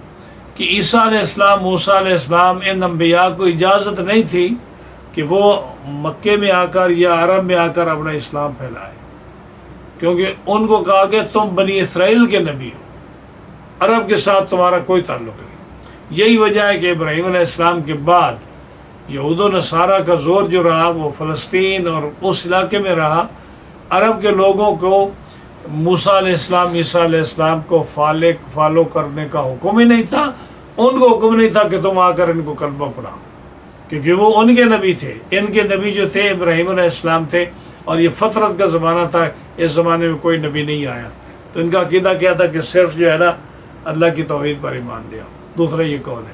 کہ عیسیٰ علیہ السلام، موسیٰ علیہ السلام، ان انبیاء کو اجازت نہیں تھی کہ وہ مکے میں آ کر یا عرب میں آ کر اپنا اسلام پھیلائے، کیونکہ ان کو کہا کہ تم بنی اسرائیل کے نبی ہو، عرب کے ساتھ تمہارا کوئی تعلق نہیں. یہی وجہ ہے کہ ابراہیم علیہ السلام کے بعد یہود و نصارہ کا زور جو رہا وہ فلسطین اور اس علاقے میں رہا. عرب کے لوگوں کو موسیٰ علیہ السلام، عیسیٰ علیہ السلام کو فالو کرنے کا حکم ہی نہیں تھا. ان کو حکم نہیں تھا کہ تم آ کر ان کو کلمہ پڑھاؤ، کیونکہ وہ ان کے نبی تھے. ان کے نبی جو تھے ابراہیم علیہ السلام تھے، اور یہ فطرت کا زمانہ تھا، اس زمانے میں کوئی نبی نہیں آیا. تو ان کا عقیدہ کیا تھا کہ صرف جو ہے نا اللہ کی توحید پر ایمان لیا. دوسرا یہ قول ہے.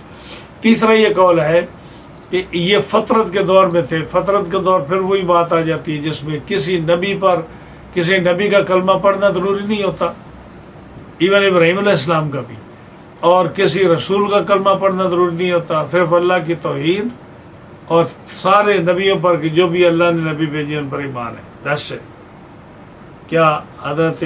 تیسرا یہ قول ہے کہ یہ فطرت کے دور میں تھے. فطرت کے دور پھر وہی بات آ جاتی ہے جس میں کسی نبی پر کسی نبی کا کلمہ پڑھنا ضروری نہیں ہوتا، ایون ابراہیم علیہ السلام کا بھی، اور کسی رسول کا کلمہ پڑھنا ضروری نہیں ہوتا. صرف اللہ کی توحید اور سارے نبیوں پر کہ جو بھی اللہ نے نبی بھیجے ان پر ایمان ہے. دس ہے کیا حضرت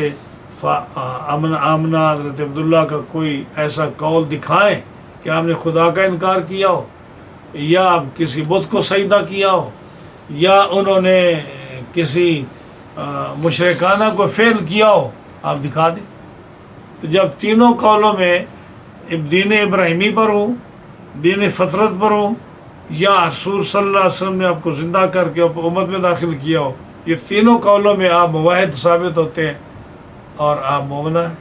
آمنہ حضرت عبداللہ کا کوئی ایسا قول دکھائیں کہ آپ نے خدا کا انکار کیا ہو، یا کسی بت کو سجدہ کیا ہو، یا انہوں نے کسی مشرکانہ کو فعل کیا ہو، آپ دکھا دیں. تو جب تینوں قولوں میں دین ابراہیمی پر ہوں، دین فطرت پر ہوں، یا رسول صلی اللہ علیہ وسلم نے آپ کو زندہ کر کے امت میں داخل کیا ہو، یہ تینوں قولوں میں آپ موحد ثابت ہوتے ہیں اور آپ مومنہ ہیں.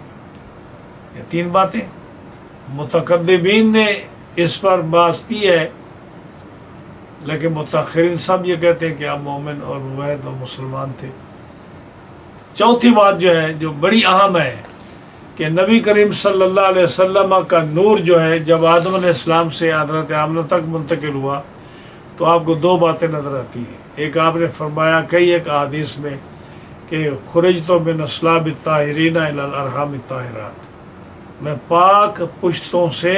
یہ تین باتیں متقدمین نے اس پر بحث کی ہے، لیکن متاخرین سب یہ کہتے ہیں کہ آپ مومن اور موحد اور مسلمان تھے. چوتھی بات جو ہے جو بڑی اہم ہے کہ نبی کریم صلی اللہ علیہ وسلم کا نور جو ہے جب آدم علیہ السلام سے حضرت آمنہ تک منتقل ہوا تو آپ کو دو باتیں نظر آتی ہیں. ایک آپ نے فرمایا کئی ایک احادیث میں کہ خرجت من اصلاب الطاہرین الی الارحام الطاہرات، میں پاک پشتوں سے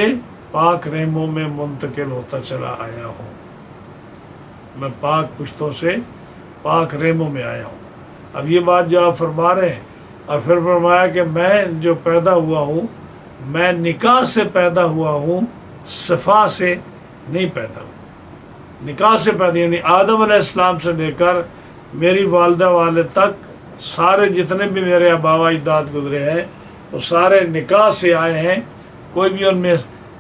پاک رحموں میں منتقل ہوتا چلا آیا ہوں. میں پاک پشتوں سے پاک رحموں میں آیا ہوں. اب یہ بات جو آپ فرما رہے ہیں، اور پھر فرمایا کہ میں جو پیدا ہوا ہوں میں نکاح سے پیدا ہوا ہوں، صفا سے نہیں پیدا ہوں. نکاح سے پیدا یعنی آدم علیہ السلام سے لے کر میری والدہ والد تک سارے جتنے بھی میرے آباء و اجداد گزرے ہیں وہ سارے نکاح سے آئے ہیں. کوئی بھی ان میں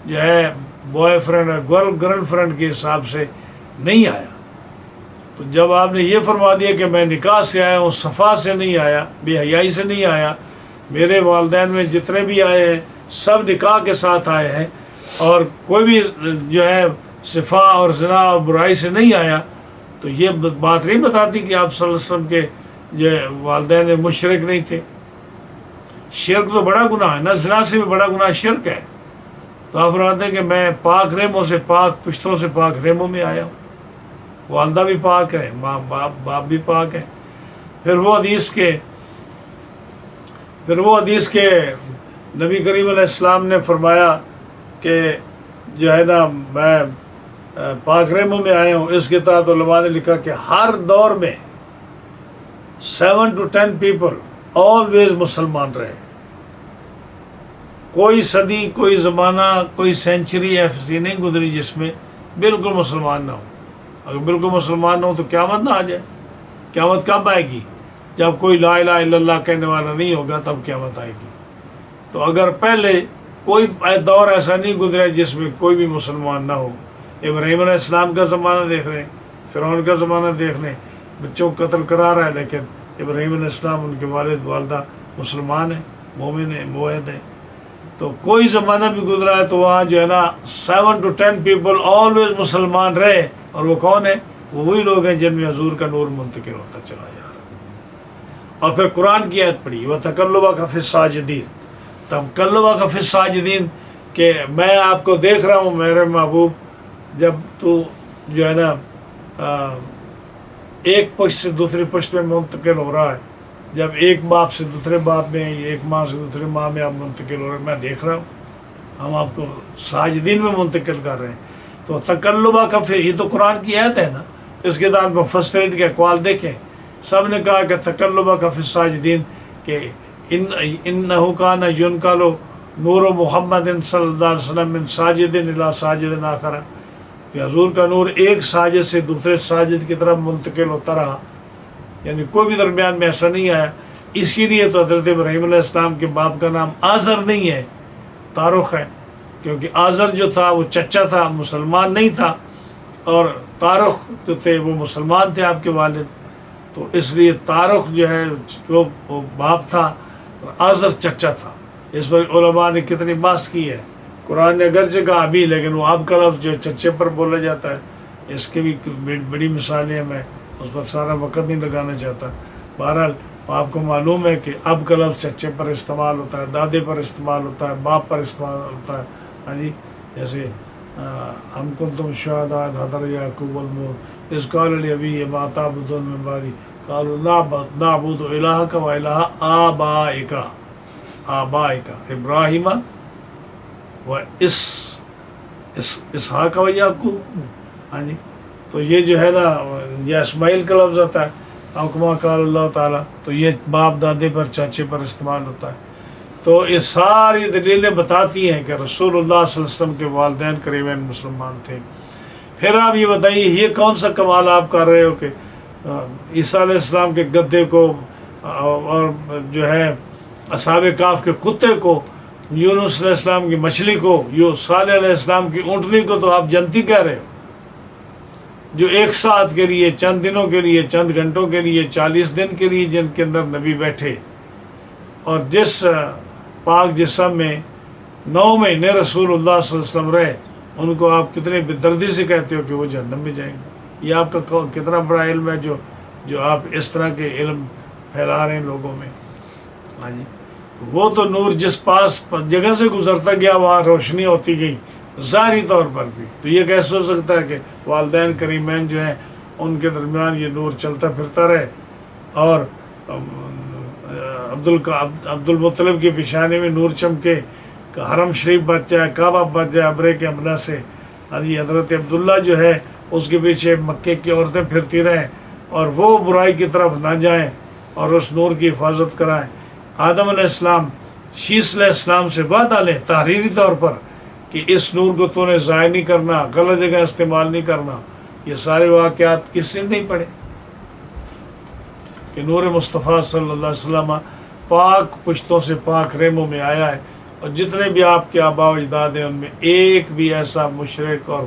جو ہے بوائے فرینڈ اور گرل فرینڈ کے حساب سے نہیں آیا. تو جب آپ نے یہ فرما دیا کہ میں نکاح سے آیا ہوں، صفا سے نہیں آیا، بے حیائی سے نہیں آیا، میرے والدین میں جتنے بھی آئے ہیں سب نکاح کے ساتھ آئے ہیں، اور کوئی بھی جو ہے صفا اور زنا اور برائی سے نہیں آیا، تو یہ بات نہیں بتاتی کہ آپ صلی اللہ علیہ وسلم کے جو والدین مشرک نہیں تھے. شرک تو بڑا گناہ ہے نا، زنا سے بھی بڑا گناہ شرک ہے. تو آپ فرماتے ہیں کہ میں پاک رحموں سے پاک پشتوں سے پاک رحموں میں آیا ہوں. والدہ بھی پاک ہے، ماں باپ بھی پاک ہے. پھر وہ حدیث کے نبی کریم علیہ السلام نے فرمایا کہ جو ہے نا میں پاک رحموں میں آیا ہوں. اس کے تحت علماء نے لکھا کہ ہر دور میں 7 to 10 people always مسلمان رہے. کوئی صدی، کوئی زمانہ، کوئی سینچری ایسی نہیں گزری جس میں بالکل مسلمان نہ ہو. اگر بالکل مسلمان نہ ہو تو قیامت نہ آ جائے. قیامت کب آئے گی؟ جب کوئی لا الہ الا اللہ کہنے والا نہیں ہوگا تب قیامت آئے گی. تو اگر پہلے کوئی دور ایسا نہیں گزرا جس میں کوئی بھی مسلمان نہ ہو. ابراہیم علیہ السلام کا زمانہ دیکھ رہے ہیں، فرعون کا زمانہ دیکھ رہے ہیں، بچوں کو قتل کرا رہا ہے، لیکن ابراہیم علیہ السلام ان کے والد والدہ مسلمان ہیں، مومن ہیں، موحد ہیں. تو کوئی زمانہ بھی گزرا ہے تو وہاں جو ہے نا 7 to 10 people always مسلمان رہے. اور وہ کون ہیں؟ وہ وہی لوگ ہیں جن میں حضور کا نور منتقل ہوتا چلا جا رہا ہے. اور پھر قرآن کی آیت پڑھی وَتَقَلُّبَكَ فِي السَّاجِدِينَ، تَقَلُّبَكَ فِي السَّاجِدِينَ کہ میں آپ کو دیکھ رہا ہوں میرے محبوب جب تو جو ہے نا ایک پشت سے دوسری پشت میں منتقل ہو رہا ہے، جب ایک باپ سے دوسرے باپ میں، ایک ماں سے دوسرے ماں میں آپ منتقل ہو رہے ہیں، میں دیکھ رہا ہوں. ہم آپ کو ساجدین میں منتقل کر رہے ہیں. تو تقلبہ کا یہ تو قرآن کی آیت ہے نا. اس کے بعد مفسرین کے اقوال دیکھیں، سب نے کہا کہ تقلبہ کا فی الساجدین کہ انہ کان ینقل نور محمد صلی اللہ علیہ وسلم من ساجد الی ساجد آخر، کہ حضور کا نور ایک ساجد سے دوسرے ساجد کی طرف منتقل ہوتا رہا، یعنی کوئی بھی درمیان میں ایسا نہیں آیا. اسی لیے تو حضرت ابراہیم علیہ السلام کے باپ کا نام آزر نہیں ہے، تارخ ہے، کیونکہ آزر جو تھا وہ چچا تھا، مسلمان نہیں تھا، اور تارخ جو تھے وہ مسلمان تھے آپ کے والد. تو اس لیے تارخ جو ہے جو وہ باپ تھا اور آزر چچا تھا. اس پر علماء نے کتنی بحث کی ہے. قرآن نے اگرچہ کہا ابھی، لیکن وہ اب کا لفظ جو چچے پر بولا جاتا ہے، اس کی بھی بڑی مثالیں ہیں، میں اس پر سارا وقت نہیں لگانا چاہتا. بہرحال آپ کو معلوم ہے کہ اب کا لفظ چچے پر استعمال ہوتا ہے، دادے پر استعمال ہوتا ہے، باپ پر استعمال ہوتا ہے. ہاں جی، جیسے ہم کنتم شہداء اذ حضر یعقوب الموت اذ قال لأبیہ ما تعبدون من بعدی قالوا نعبد الہک و الہ آبائک ابراہیم و اسحاق و یعقوب. ہاں جی، تو یہ جو ہے نا یہ اسماعیل کا لفظ آتا ہے، او کما قال اللہ تعالیٰ، تو یہ باپ دادے پر چاچے پر استعمال ہوتا ہے. تو یہ ساری دلیلیں بتاتی ہیں کہ رسول اللہ صلی اللہ علیہ وسلم کے والدین قریبین مسلمان تھے. پھر آپ یہ بتائیے یہ کون سا کمال آپ کر رہے ہو کہ عیسیٰ علیہ السلام کے گدھے کو اور جو ہے اصحاب کہف کے کتے کو، یونس علیہ السلام کی مچھلی کو، صالح علیہ السلام کی اونٹنی کو تو آپ جنتی کہہ رہے ہو، جو ایک ساتھ کے لیے، چند دنوں کے لیے، چند گھنٹوں کے لیے، 40 دن کے لیے جن کے اندر نبی بیٹھے، اور جس پاک جسم میں 9 مہینے رسول اللہ صلی اللہ علیہ وسلم رہے، ان کو آپ کتنے بے دردی سے کہتے ہو کہ وہ جہنم میں جائیں گے. یہ آپ کا کتنا بڑا علم ہے جو آپ اس طرح کے علم پھیلا رہے ہیں لوگوں میں. ہاں جی، وہ تو نور جس پاس جگہ سے گزرتا گیا وہاں روشنی ہوتی گئی ظاہری طور پر بھی. تو یہ کیسے ہو سکتا ہے کہ والدین کریمین جو ہیں ان کے درمیان یہ نور چلتا پھرتا رہے، اور عبد المطلب کے پیشانے میں نور چمکے، حرم شریف بچ جائے، کعبہ بچ جائے ابرے کے حملہ سے. حضرت عبداللہ جو ہے اس کے پیچھے مکے کی عورتیں پھرتی رہیں اور وہ برائی کی طرف نہ جائیں اور اس نور کی حفاظت کرائیں. آدم علیہ السلام شیس علیہ السلام سے وعدہ لیں تحریری طور پر کہ اس نور کو تو نے ضائع نہیں کرنا، غلط جگہ استعمال نہیں کرنا. یہ سارے واقعات کس نے نہیں پڑھے کہ نور مصطفیٰ صلی اللہ علیہ وسلم پاک پشتوں سے پاک ریموں میں آیا ہے، اور جتنے بھی آپ کے آباء و اجداد ہیں ان میں ایک بھی ایسا مشرک اور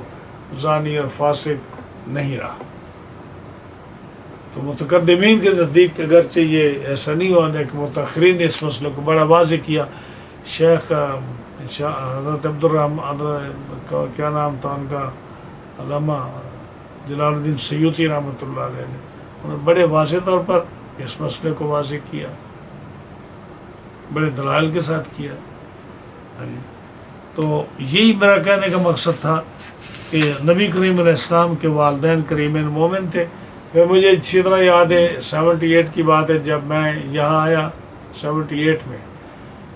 زانی اور فاسق نہیں رہا. تو متقدمین کے نزدیک اگرچہ یہ ایسا نہیں ہوا، لیکن متاخرین نے اس مسئلے کو بڑا واضح کیا. شیخ حضرت کیا نام تھا ان کا، علامہ جلال الدین سیوطی رحمۃ اللہ علیہ نے، انہوں نے بڑے واضح طور پر اس مسئلے کو واضح کیا، بڑے دلائل کے ساتھ کیا. تو یہی میرا کہنے کا مقصد تھا کہ نبی کریم علیہ السلام کے والدین کریمین مومن تھے. پھر مجھے اچھی طرح یاد ہے 78 کی بات ہے، جب میں یہاں آیا 78 میں،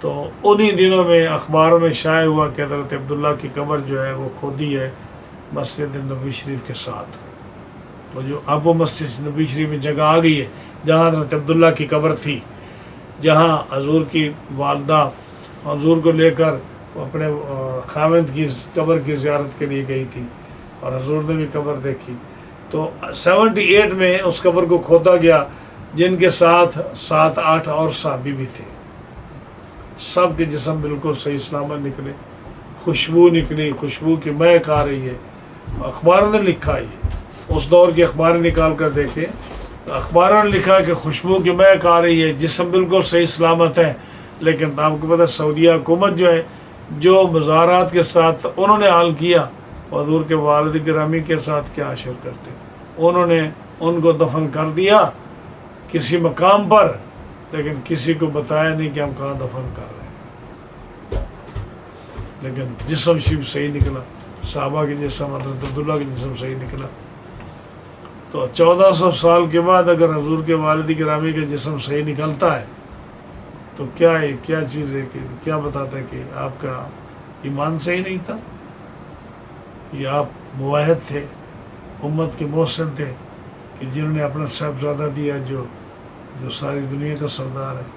تو انہی دنوں میں اخباروں میں شائع ہوا کہ حضرت عبداللہ کی قبر جو ہے وہ کھودی ہے مسجد نبوی شریف کے ساتھ. وہ جو اب وہ مسجد نبوی شریف میں جگہ آ گئی ہے جہاں حضرت عبداللہ کی قبر تھی، جہاں حضور کی والدہ حضور کو لے کر اپنے خاوند کی قبر کی زیارت کے لیے گئی تھی، اور حضور نے بھی قبر دیکھی. تو 78 میں اس قبر کو کھودا گیا، جن کے ساتھ 7-8 اور صحابی بھی تھے. سب کے جسم بالکل صحیح سلامت نکلے، خوشبو نکلی، خوشبو کی مہک آ رہی ہے. اخباروں نے لکھا ہے، اس دور کی اخباریں نکال کر دیکھیں، اخباروں نے لکھا کہ خوشبو کی مہک آ رہی ہے، جسم بالکل صحیح سلامت ہے. لیکن آپ کو پتہ سعودیہ حکومت جو ہے، جو مزارات کے ساتھ انہوں نے حال کیا، حضور کے والد گرامی کے ساتھ کیا عشر کرتے. انہوں نے ان کو دفن کر دیا کسی مقام پر، لیکن کسی کو بتایا نہیں کہ ہم کہاں دفن کر رہے ہیں. لیکن جسم شریف صحیح نکلا، صحابہ کے جسم، حضرت عبداللہ کے جسم صحیح نکلا. تو 1400 سال کے بعد اگر حضور کے والد گرامی کا جسم صحیح نکلتا ہے تو کیا چیز ہے کہ کیا بتاتا ہے کہ آپ کا ایمان صحیح نہیں تھا، یا آپ موحد تھے، امت کے محسن تھے کہ جنہوں نے اپنا صاحبزادہ دیا جو ساری دنیا کا سردار ہے.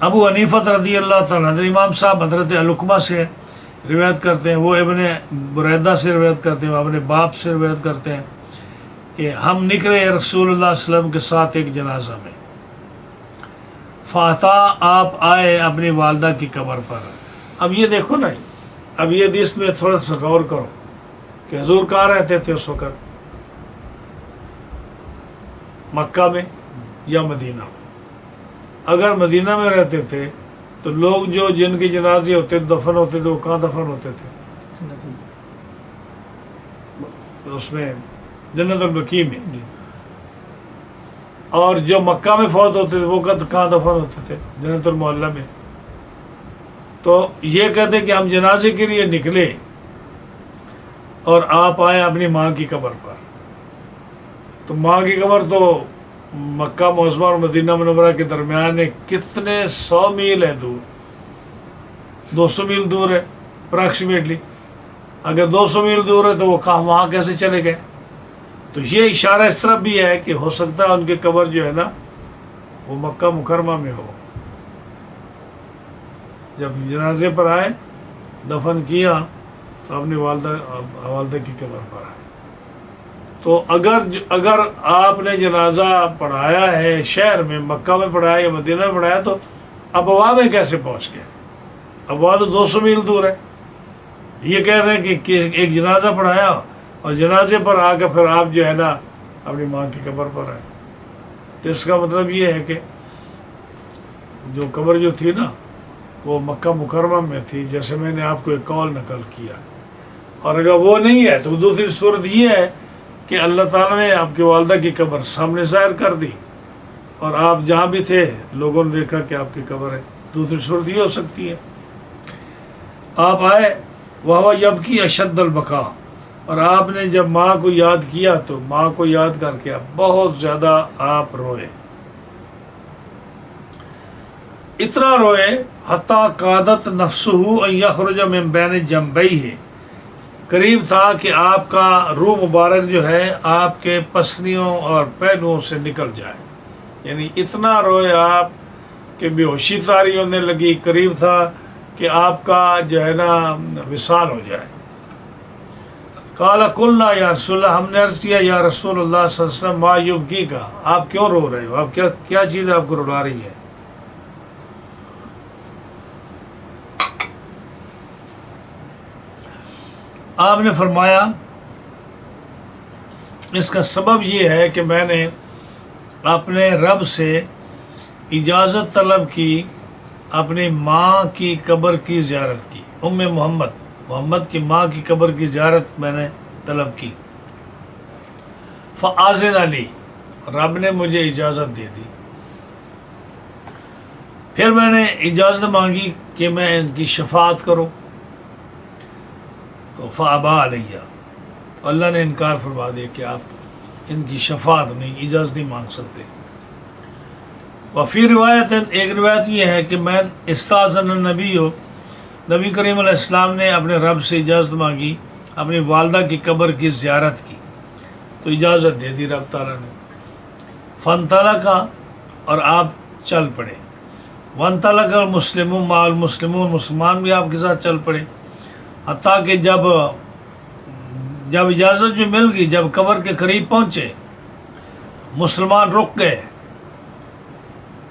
ابو حنیفہ رضی اللہ تعالیٰ حضرت امام صاحب حضرت علقمہ سے روایت کرتے ہیں، وہ ابن بریدہ سے روایت کرتے ہیں، وہ اپنے باپ سے روایت کرتے ہیں کہ ہم نکلے رسول اللہ صلی اللہ علیہ وسلم کے ساتھ ایک جنازہ میں، فاتا آپ آئے اپنی والدہ کی قبر پر. اب یہ دیکھو نا، اب یہ حدیث میں تھوڑا سا غور کرو کہ حضور کہاں رہتے تھے اس وقت، مکہ میں یا مدینہ میں. اگر مدینہ میں رہتے تھے تو لوگ جو جن کے جنازے ہوتے دفن ہوتے تھے وہ کہاں دفن ہوتے تھے؟ اس میں جنت البقیع میں. اور جو مکہ میں فوت ہوتے تھے وہ کہاں دفن ہوتے تھے؟ جنت المعلی میں. تو یہ کہتے کہ ہم جنازے کے لیے نکلے اور آپ آئے اپنی ماں کی قبر پر. تو ماں کی قبر تو مکہ معظمہ اور مدینہ منورہ کے درمیان ہے کتنے 100 میل ہے دور, 200 میل دور ہے اپراکسیمیٹلی. اگر 200 میل دور ہے تو وہ وہاں کیسے چلے گئے؟ تو یہ اشارہ اس طرف بھی ہے کہ ہو سکتا ہے ان کی قبر جو ہے نا وہ مکہ مکرمہ میں ہو. جب جنازے پر آئے, دفن کیا, تو اپنی والدہ کی قبر پر آئے. تو اگر آپ نے جنازہ پڑھایا ہے شہر میں, مکہ میں پڑھایا یا مدینہ میں پڑھایا, تو ابوا میں کیسے پہنچ گئے؟ ابوا تو 200 میل دور ہے. یہ کہہ رہے ہیں کہ ایک جنازہ پڑھایا اور جنازے پر آ کے پھر آپ جو ہے نا اپنی ماں کی قبر پر آئے. تو اس کا مطلب یہ ہے کہ جو قبر جو تھی نا وہ مکہ مکرمہ میں تھی, جیسے میں نے آپ کو ایک قول نقل کیا. اور اگر وہ نہیں ہے تو دوسری صورت یہ ہے کہ اللہ تعالیٰ نے آپ کی والدہ کی قبر سامنے ظاہر کر دی اور آپ جہاں بھی تھے لوگوں نے دیکھا کہ آپ کی قبر ہے. دوسری صورت یہ ہو سکتی ہے آپ آئے وہ یبکی اشد البکا, اور آپ نے جب ماں کو یاد کیا تو ماں کو یاد کر کے بہت زیادہ آپ روئے, اتنا روئے حتیٰ قادت نفسہ ان یخرج من بین جنبیہ, قریب تھا کہ آپ کا روح مبارک جو ہے آپ کے پسلیوں اور پہلوؤں سے نکل جائے. یعنی اتنا روئے آپ کہ بے ہوشی طاری ہونے لگی, قریب تھا کہ آپ کا جو ہے نا وصال ہو جائے. قال قلنا یا رسول اللہ, ہم نے عرض کیا یا رسول اللہ صلی اللہ علیہ وسلم ما یبکی کا, آپ کیوں رو رہے ہو, آپ کیا چیز آپ کو رلا رہی ہے؟ آپ نے فرمایا اس کا سبب یہ ہے کہ میں نے اپنے رب سے اجازت طلب کی اپنی ماں کی قبر کی زیارت کی. محمد کی ماں کی قبر کی زیارت میں نے طلب کی. فآذن لی, رب نے مجھے اجازت دے دی. پھر میں نے اجازت مانگی کہ میں ان کی شفاعت کروں, تو فابا علیہ, اللہ نے انکار فرما دیا کہ آپ ان کی شفاعت نہیں, اجازت نہیں مانگ سکتے. وفی روایت, ایک روایت یہ ہے کہ میں استاذن النبی ہو, نبی کریم علیہ السلام نے اپنے رب سے اجازت مانگی اپنی والدہ کی قبر کی زیارت کی, تو اجازت دے دی رب تعالیٰ نے. فانطلق, اور آپ چل پڑے. وانطلق المسلمون مع المسلمون, مسلمان بھی آپ کے ساتھ چل پڑے. حتیٰ کہ جب اجازت جو مل گئی, جب قبر کے قریب پہنچے, مسلمان رک گئے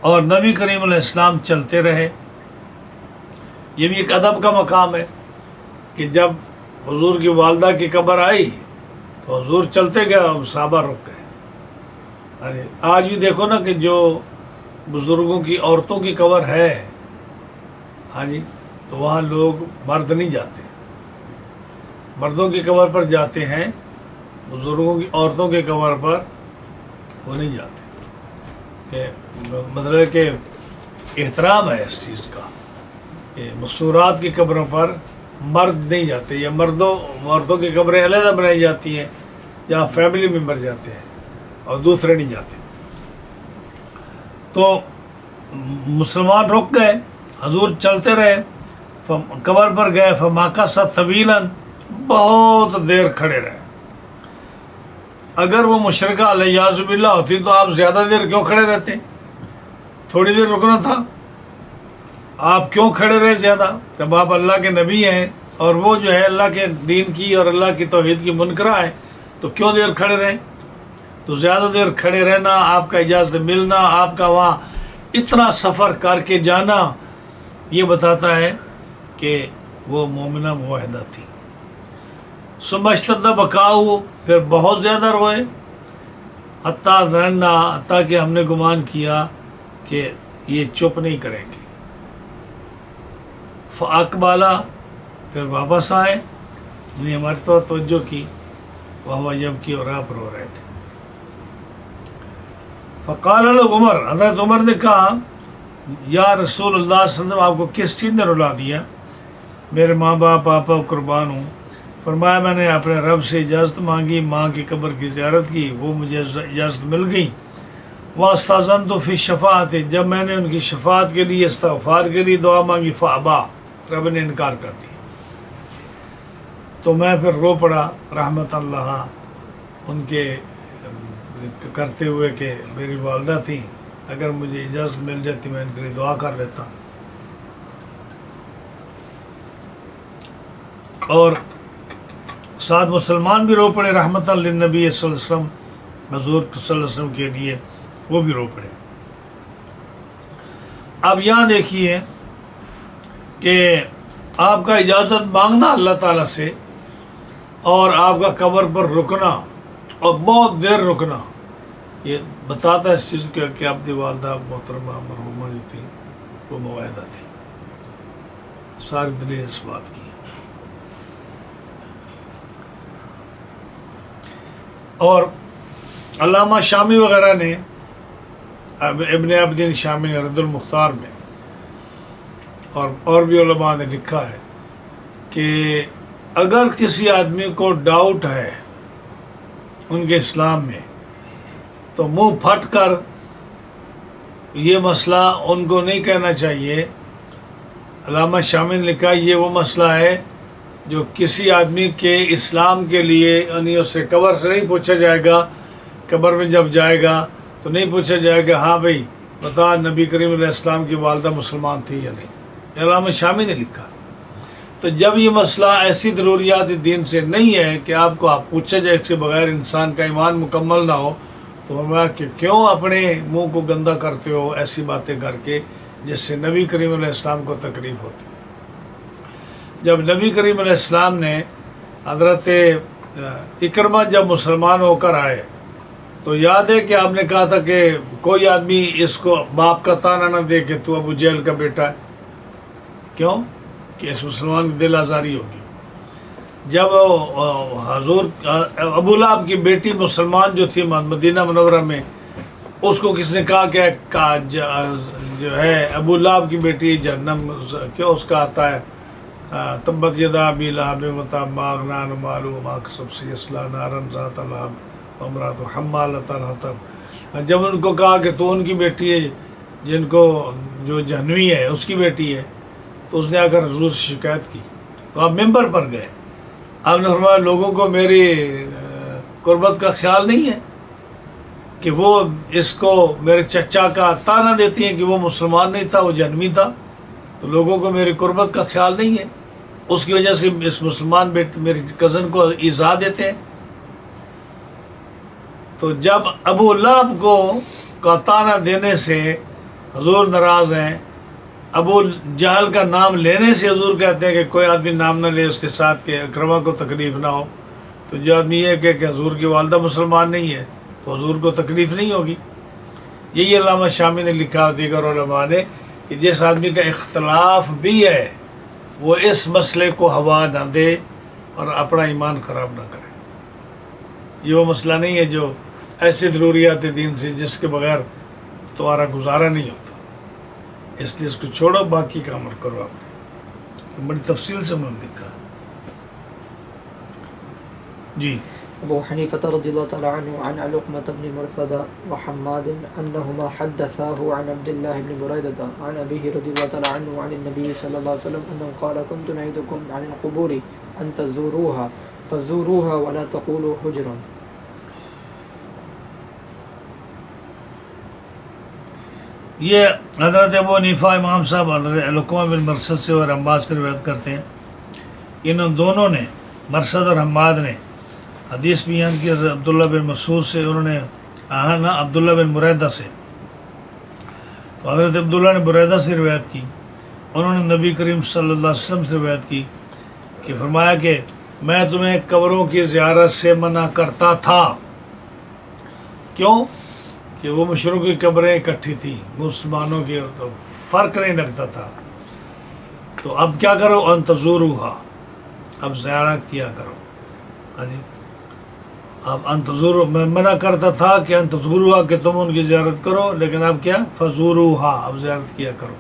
اور نبی کریم علیہ السلام چلتے رہے. یہ بھی ایک ادب کا مقام ہے کہ جب حضور کی والدہ کی قبر آئی تو حضور چلتے گئے اور صحابہ رک گئے. آج بھی دیکھو نا کہ جو بزرگوں کی عورتوں کی قبر ہے, ہاں جی, تو وہاں لوگ مرد نہیں جاتے, مردوں کی قبر پر جاتے ہیں, بزرگوں کی عورتوں کی قبر پر وہ نہیں جاتے. کہ مطلب کہ احترام ہے اس چیز کا کہ مستورات کی قبروں پر مرد نہیں جاتے, یا مردوں کی قبریں علیحدہ بنائی جاتی ہیں جہاں فیملی ممبر جاتے ہیں اور دوسرے نہیں جاتے. تو مسلمان رک گئے, حضور چلتے رہے, قبر پر گئے. فماکث طویلا, بہت دیر کھڑے رہے. اگر وہ مشرکہ الیاذ باللہ ہوتی تو آپ زیادہ دیر کیوں کھڑے رہتے؟ تھوڑی دیر رکنا تھا. آپ کیوں کھڑے رہے زیادہ جب آپ اللہ کے نبی ہیں اور وہ جو ہے اللہ کے دین کی اور اللہ کی توحید کی منکرہ ہیں, تو کیوں دیر کھڑے رہیں؟ تو زیادہ دیر کھڑے رہنا, آپ کا اجازت ملنا, آپ کا وہاں اتنا سفر کر کے جانا, یہ بتاتا ہے کہ وہ مومنہ موحدہ تھی. ثم اشتد بکاؤ, پھر بہت زیادہ روئے. حتیٰ ظننا, حتیٰ کہ ہم نے گمان کیا کہ یہ چپ نہیں کریں گے. فاقبالا, پھر واپس آئے, یعنی ہماری تو توجہ کی, وہ جب کی اور آپ رو رہے تھے. فقال له عمر, حضرت عمر نے کہا یا رسول اللہ صلی اللہ علیہ وسلم آپ کو کس چیز نے رلا دیا؟ میرے ماں باپ آپ قربان ہوں۔ فرمایا میں نے اپنے رب سے اجازت مانگی، ماں کی قبر کی زیارت کی، وہ مجھے اجازت مل گئی۔ واستاذنت فی الشفاعۃ، جب میں نے ان کی شفاعت کے لیے استغفار کے لیے دعا مانگی، فابا، رب نے انکار کر دیا۔ تو میں پھر رو پڑا رحمت اللہ ان کے کرتے ہوئے کہ میری والدہ تھیں، اگر مجھے اجازت مل جاتی میں ان کے لیے دعا کر لیتا۔ اور ساتھ مسلمان بھی رو پڑے رحمت للنبی صلی اللہ علیہ وسلم، حضور صلی اللہ علیہ وسلم کے لیے وہ بھی رو پڑے۔ اب یہاں دیکھیے کہ آپ کا اجازت مانگنا اللہ تعالیٰ سے اور آپ کا قبر پر رکنا اور بہت دیر رکنا، یہ بتاتا ہے اس چیز کا کہ آپ کی والدہ محترمہ مرحومہ جو تھی وہ معاہدہ تھی، ساری دلیل اس بات کی۔ اور علامہ شامی وغیرہ نے ابن عابدین شامی نے رد المختار میں اور بھی علماء نے لکھا ہے کہ اگر کسی آدمی کو ڈاؤٹ ہے ان کے اسلام میں تو منہ پھٹ کر یہ مسئلہ ان کو نہیں کہنا چاہیے۔ علامہ شامی نے لکھا یہ وہ مسئلہ ہے جو کسی آدمی کے اسلام کے لیے یعنی اس سے قبر سے نہیں پوچھا جائے گا، قبر میں جب جائے گا تو نہیں پوچھا جائے گا ہاں بھائی بتا نبی کریم علیہ السلام کی والدہ مسلمان تھی یا نہیں، یہ علامہ شامی نے لکھا۔ تو جب یہ مسئلہ ایسی ضروریات دین سے نہیں ہے کہ آپ کو پوچھا جائے اس کے بغیر انسان کا ایمان مکمل نہ ہو، تو فرمایا کہ کیوں اپنے منہ کو گندا کرتے ہو ایسی باتیں کر کے جس سے نبی کریم علیہ السلام کو تکلیف ہوتی ہے۔ جب نبی کریم علیہ السلام نے حضرت اکرمہ جب مسلمان ہو کر آئے تو یاد ہے کہ آپ نے کہا تھا کہ کوئی آدمی اس کو باپ کا طعنہ نہ دے کہ تو ابو جہل کا بیٹا ہے، کیوں کہ اس مسلمان کی دل آزاری ہوگی۔ جب حضور ابو لہب کی بیٹی مسلمان جو تھی مدینہ منورہ میں، اس کو کس نے کہا کہ جو ہے ابو لہب کی بیٹی جہنم، کیوں اس کا آتا ہے تبت یدا ابی لہب وتب ما اغنی عنہ مالہ وما کسب سیصلی نارا ذات لہب وامرأۃ حمالۃ الحطب۔ جب ان کو کہا کہ تو ان کی بیٹی ہے جن کو جو جہنمی ہے اس کی بیٹی ہے، تو اس نے آ کر حضور سے شکایت کی، تو آپ ممبر پر گئے، آپ نے فرمایا لوگوں کو میری قربت کا خیال نہیں ہے کہ وہ اس کو میرے چچا کا طعنہ دیتی ہیں کہ وہ مسلمان نہیں تھا وہ جہنمی تھا، تو لوگوں کو میری قربت کا خیال نہیں ہے، اس کی وجہ سے اس مسلمان میری کزن کو ایذا دیتے ہیں۔ تو جب ابو لہب کو کا طعنہ دینے سے حضور ناراض ہیں، ابو جہل کا نام لینے سے حضور کہتے ہیں کہ کوئی آدمی نام نہ لے اس کے ساتھ کہ اکرمہ کو تکلیف نہ ہو، تو جو آدمی یہ کہ حضور کی والدہ مسلمان نہیں ہے تو حضور کو تکلیف نہیں ہوگی۔ یہی علامہ شامی نے لکھا دیگر علماء نے کہ جس آدمی کا اختلاف بھی ہے وہ اس مسئلے کو ہوا نہ دے اور اپنا ایمان خراب نہ کرے۔ یہ وہ مسئلہ نہیں ہے جو ایسی ضروریات دین سے جس کے بغیر تمہارا گزارا نہیں ہوتا، اس لیے اس کو چھوڑو، باقی کا عمل کرو۔ آپ نے بڑی تفصیل سے انہوں نے لکھا۔ جی ابو حنیفہ رضی اللہ تعالی عنہ عن علقمة بن مرثد وحماد انہما حدثاه عن عبد الله بن بريدة عن ابيه رضی اللہ تعالی عنہ عن النبي صلی اللہ علیہ وسلم انه قال كنت نعيدكم عن القبور ان تزوروها فزوروها ولا تقولوا حجرا۔ یہ حضرت ابو حنیفہ امام صاحب حضرت علقمہ بن مرثد سے اور حماد سے روایت کرتے ہیں، ان دونوں نے مرثد اور حماد نے حدیث بیان کی حضرت عبداللہ بن مسعود سے، انہوں نے عبداللہ بن بریدہ سے، تو حضرت عبداللہ نے بریدہ سے روایت کی، انہوں نے نبی کریم صلی اللہ علیہ وسلم سے روایت کی کہ فرمایا کہ میں تمہیں قبروں کی زیارت سے منع کرتا تھا، کیوں کہ وہ مشرکوں کی قبریں اکٹھی تھیں، مسلمانوں کی تو فرق نہیں لگتا تھا، تو اب کیا کرو ان تزوروها، اب زیارت کیا کرو۔ ہاں جی، اب انتظر میں منع کرتا تھا کہ انتظروہا کہ تم ان کی زیارت کرو، لیکن اب کیا فزوروہا اب زیارت کیا کرو.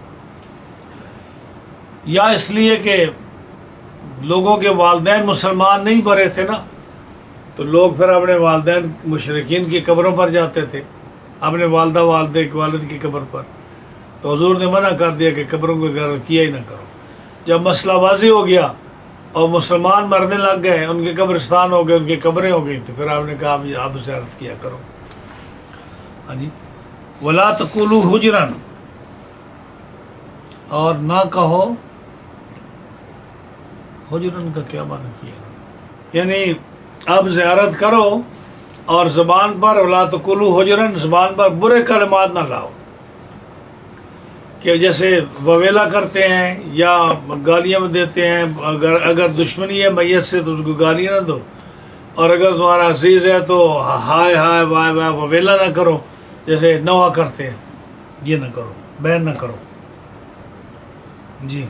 یا اس لیے کہ لوگوں کے والدین مسلمان نہیں بھرے تھے نا، تو لوگ پھر اپنے والدین مشرکین کی قبروں پر جاتے تھے، اپنے والدہ والد کی قبر پر. تو حضور نے منع کر دیا کہ قبروں کو زیارت کیا ہی نہ کرو. جب مسئلہ واضح ہو گیا اور مسلمان مرنے لگ گئے، ان کے قبرستان ہو گئے، ان کی قبریں ہو گئی، تو پھر آپ نے کہا آپ زیارت کیا کرو. ہاں جی. وَلَا تَقُولُوا حُجْرًا، اور نہ کہو حجرن کا کیا معنی کیا، یعنی اب زیارت کرو اور زبان پر وَلَا تَقُولُوا حُجْرًا، زبان پر برے کلمات نہ لاؤ، کہ جیسے وویلا کرتے ہیں یا گالیاں میں دیتے ہیں. اگر دشمنی ہے میت سے تو اس کو گالیاں نہ دو، اور اگر تمہارا عزیز ہے تو ہائے ہائے وائے وائے وویلا نہ کرو جیسے نوحہ کرتے ہیں، یہ نہ کرو، بیان نہ کرو. جی.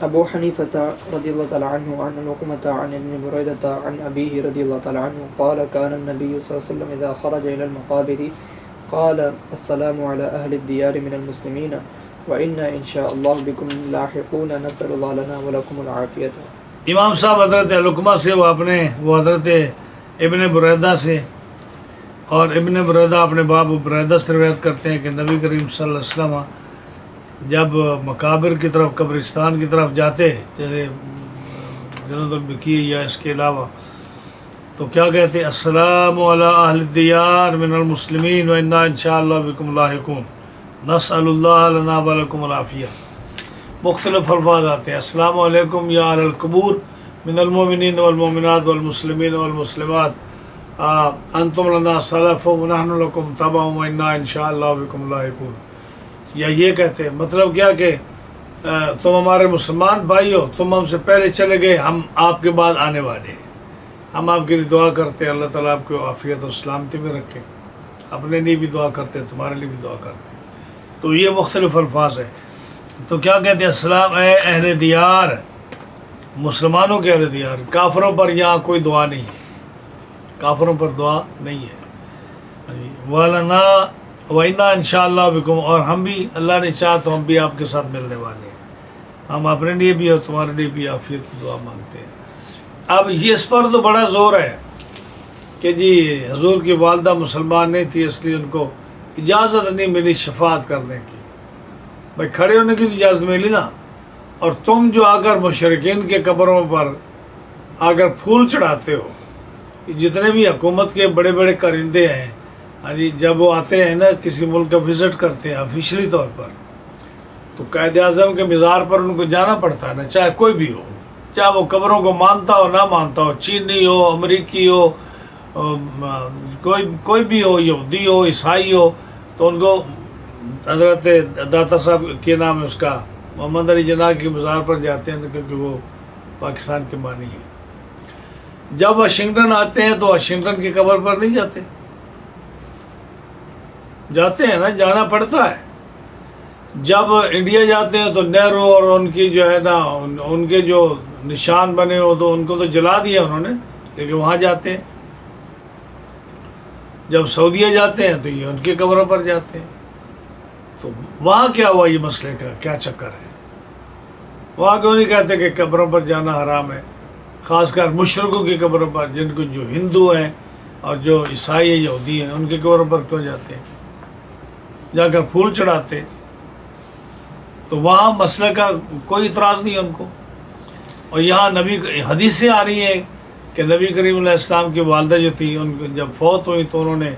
ابو حنیفة رضی اللہ تعالی عنہ عن علقمة عن ابن بریدة عن ابیہ رضی اللہ تعالی عنہ قال كان النبي صلی اللہ علیہ وسلم اذا خرج الى المقابر قال السلام على اهل الديار من المسلمين وإنا ان شاء الله بكم لاحقون نسأل الله لنا ولكم العافیة. امام صاحب حضرت علقمہ سے وہ حضرت ابن بریدہ سے، اور ابن بریدہ اپنے باپ بریدہ سے روایت کرتے ہیں کہ نبی کریم صلی اللہ علیہ وسلم جب مقابر کی طرف، قبرستان کی طرف جاتے، جیسے جنت البقیع یا اس کے علاوہ، تو کیا کہتے؟ السلام علی اہل الدیار من المسلمین وانا انشاءاللہ بکم لاحقون نسأل اللہ لنا ولکم العافیہ. مختلف الفاظ آتے ہیں. السلام علیکم یا اہل القبور من المؤمنین والمؤمنات والمسلمین والمسلمات انتم لنا سلف ونحن لکم تبع وانا انشاءاللہ بکم لاحقون. یا یہ کہتے ہیں، مطلب کیا کہ تم ہمارے مسلمان بھائی ہو، تم ہم سے پہلے چلے گئے، ہم آپ کے بعد آنے والے ہیں، ہم آپ کے لیے دعا کرتے ہیں اللہ تعالیٰ آپ کو عافیت اور سلامتی میں رکھے. اپنے لیے بھی دعا کرتے ہیں، تمہارے لیے بھی دعا کرتے ہیں. تو یہ مختلف الفاظ ہیں. تو کیا کہتے ہیں؟ السلام اے اہل دیار، مسلمانوں کے اہل دیار. کافروں پر یہاں کوئی دعا نہیں ہے، کافروں پر دعا نہیں ہے. وَلَنَا وَإِنَّا انشاءاللہ بکم، اور ہم بھی اللہ نے چاہا تو ہم بھی آپ کے ساتھ ملنے والے ہیں. ہم اپنے لیے بھی اور تمہارے لیے بھی عافیت کی دعا مانگتے ہیں. اب یہ اس پر تو بڑا زور ہے کہ جی حضور کی والدہ مسلمان نہیں تھی، اس لیے ان کو اجازت نہیں ملی شفاعت کرنے کی. بھائی کھڑے ہونے کی تو اجازت ملی نا، اور تم جو اگر مشرکین کے قبروں پر اگر پھول چڑھاتے ہو، جتنے بھی حکومت کے بڑے بڑے کرندے ہیں، ہاں جی، جب وہ آتے ہیں نا کسی ملک کا وزٹ کرتے ہیں آفیشلی طور پر، تو قائد اعظم کے مزار پر ان کو جانا پڑتا ہے نا، چاہے کوئی بھی ہو، چاہے وہ قبروں کو مانتا ہو نہ مانتا ہو، چینی ہو، امریکی ہو، کوئی بھی ہو، یہودی ہو، عیسائی ہو. تو ان کو حضرت داتا صاحب کے نام ہے اس کا، محمد علی جناح کے مزار پر جاتے ہیں کیونکہ وہ پاکستان کے مانی ہیں. جب واشنگٹن آتے ہیں تو واشنگٹن کی قبر پر نہیں جاتے ہیں نا، جانا پڑتا ہے. جب انڈیا جاتے ہیں تو نہرو اور ان کی جو ہے نا ان کے جو نشان بنے ہو تو ان کو تو جلا دیا انہوں نے، لیکن وہاں جاتے ہیں. جب سعودیہ جاتے ہیں تو یہ ان کی قبروں پر جاتے ہیں. تو وہاں کیا ہوا یہ مسئلے کا کیا چکر ہے؟ وہاں کیوں نہیں کہتے کہ قبروں پر جانا حرام ہے؟ خاص کر مشرکوں کی قبروں پر، جن کو جو ہندو ہیں اور جو عیسائی یہودی ہیں ان کی قبروں پر کیوں جاتے ہیں؟ جا کر پھول چڑھاتے. تو وہاں مسئلے کا کوئی اعتراض نہیں ہے ان کو. اور یہاں نبی حدیثیں آ رہی ہیں کہ نبی کریم علیہ السلام کی والدہ جو تھی، ان کو جب فوت ہوئی تو انہوں نے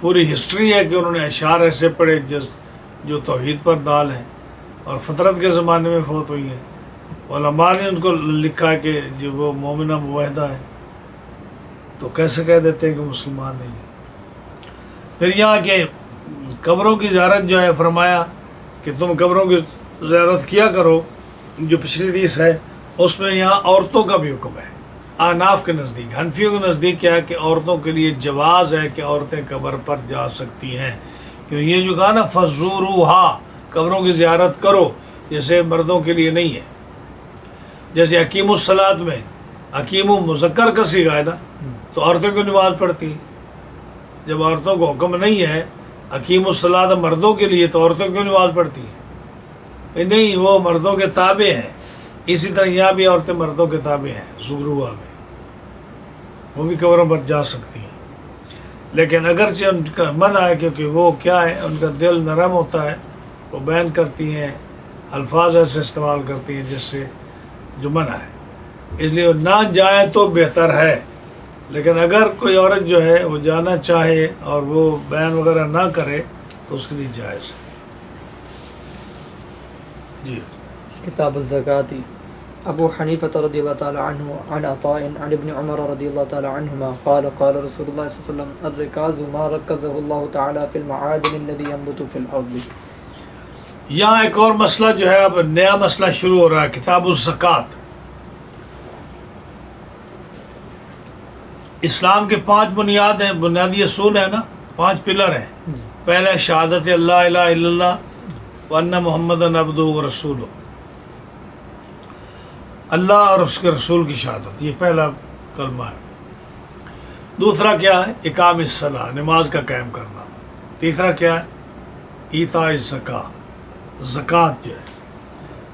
پوری ہسٹری ہے کہ انہوں نے اشعار ایسے پڑھے جو توحید پر دال ہیں اور فطرت کے زمانے میں فوت ہوئی ہیں. علماء نے ان کو لکھا ہے کہ جو وہ مومنہ موحدہ ہیں، تو کیسے کہہ دیتے ہیں کہ مسلمان نہیں ہیں؟ پھر یہاں کے قبروں کی زیارت جو ہے، فرمایا کہ تم قبروں کی زیارت کیا کرو. جو پچھلی حدیث ہے اس میں یہاں عورتوں کا بھی حکم ہے. احناف کے نزدیک، حنفیوں کے نزدیک کیا ہے کہ عورتوں کے لیے جواز ہے کہ عورتیں قبر پر جا سکتی ہیں، کیوں یہ جو کہا نا فزوروہا، قبروں کی زیارت کرو، جیسے مردوں کے لیے نہیں ہے. جیسے حکیم الصلاۃ میں حکیم مذکر کا صیغہ ہے نا، تو عورتوں کی نماز پڑھتی ہیں۔ جب عورتوں کو حکم نہیں ہے حکیم الصلاۃ مردوں کے لیے، تو عورتوں کی نماز پڑھتی ہیں؟ نہیں، وہ مردوں کے تابع ہیں۔ اسی طرح یہاں بھی عورتیں مردوں کے تابع ہیں، زغروہ میں وہ بھی قبروں پر جا سکتی ہیں، لیکن اگرچہ ان کا منع ہے، کیونکہ وہ کیا ہے، ان کا دل نرم ہوتا ہے، وہ بیان کرتی ہیں، الفاظ ایسے استعمال کرتی ہیں جس سے جو منع ہے، اس لیے نہ جائیں تو بہتر ہے۔ لیکن اگر کوئی عورت جو ہے وہ جانا چاہے اور وہ بیان وغیرہ نہ کرے تو اس کے لیے جائز ہے۔ جی کتاب الزکاة ابو حنیفۃ رضی اللہ تعالی عنہ عن عطاء عن ابن عمر رضی اللہ تعالی عنہما قال قال رسول اللہ صلی اللہ علیہ وسلم الرکاز ما رکزہ اللہ تعالی فی المعادن الذي ينبت فی الارض۔ یہاں ایک اور مسئلہ جو ہے، اب نیا مسئلہ شروع ہو رہا ہے، کتاب الزکوٰۃ۔ اسلام کے 5 بنیاد ہیں، بنیادی اصول ہیں نا، 5 پلر ہیں۔ پہلے شہادت اللہ الہ الا اللہ وان محمد عبدہ ورسولہ، اللہ اور اس کے رسول کی شہادت، یہ پہلا کلمہ ہے۔ دوسرا کیا ہے؟ اقام الصلاۃ، نماز کا قائم کرنا۔ تیسرا کیا ہے؟ ایتاء الزکاۃ، زکوٰۃ جو ہے۔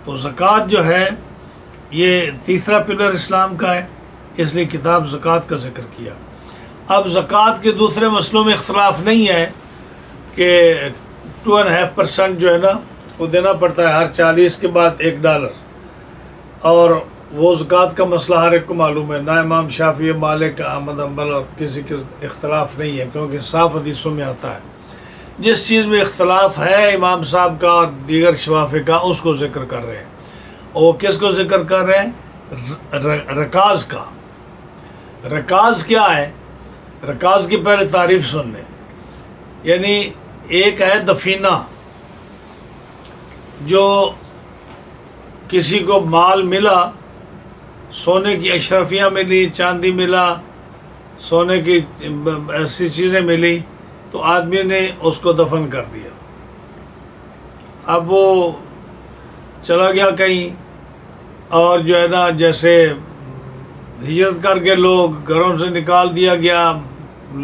تو زکوٰۃ جو ہے یہ تیسرا پلر اسلام کا ہے، اس لیے کتاب زکوٰۃ کا ذکر کیا۔ اب زکوٰۃ کے دوسرے مسئلوں میں اختلاف نہیں ہے کہ 2.5% جو ہے نا وہ دینا پڑتا ہے ہر 40 کے بعد $1، اور وہ زکوٰۃ کا مسئلہ ہر ایک کو معلوم ہے، نہ امام شافعی، مالک، احمد حنبل اور کسی کے اختلاف نہیں ہے، کیونکہ صاف حدیثوں میں آتا ہے۔ جس چیز میں اختلاف ہے امام صاحب کا اور دیگر شوافع کا، اس کو ذکر کر رہے ہیں۔ اور وہ کس کو ذکر کر رہے ہیں؟ رکاز کا۔ رکاز کیا ہے؟ رکاز کی پہلے تعریف سن لیں۔ یعنی ایک ہے دفینہ، جو کسی کو مال ملا، سونے کی اشرفیاں ملی، چاندی ملا، سونے کی ایسی چیزیں ملی، تو آدمی نے اس کو دفن کر دیا۔ اب وہ چلا گیا کہیں، اور جو ہے نا جیسے ہجرت کر کے لوگ گھروں سے نکال دیا گیا،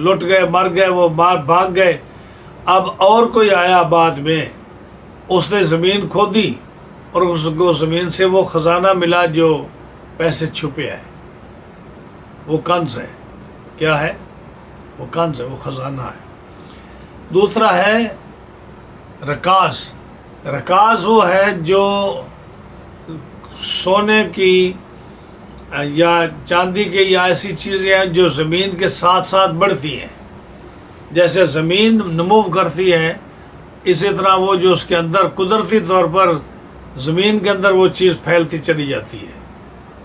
لٹ گئے، مر گئے، وہ بھاگ گئے۔ اب اور کوئی آیا بعد میں، اس نے زمین کھودی اور اس کو زمین سے وہ خزانہ ملا جو پیسے چھپے ہیں، وہ کنز ہے۔ کیا ہے؟ وہ کنز ہے، وہ خزانہ ہے۔ دوسرا ہے رکاز۔ رکاز وہ ہے جو سونے کی یا چاندی کی یا ایسی چیزیں ہیں جو زمین کے ساتھ ساتھ بڑھتی ہیں۔ جیسے زمین نمو کرتی ہے، اسی طرح وہ جو اس کے اندر قدرتی طور پر زمین کے اندر وہ چیز پھیلتی چلی جاتی ہے،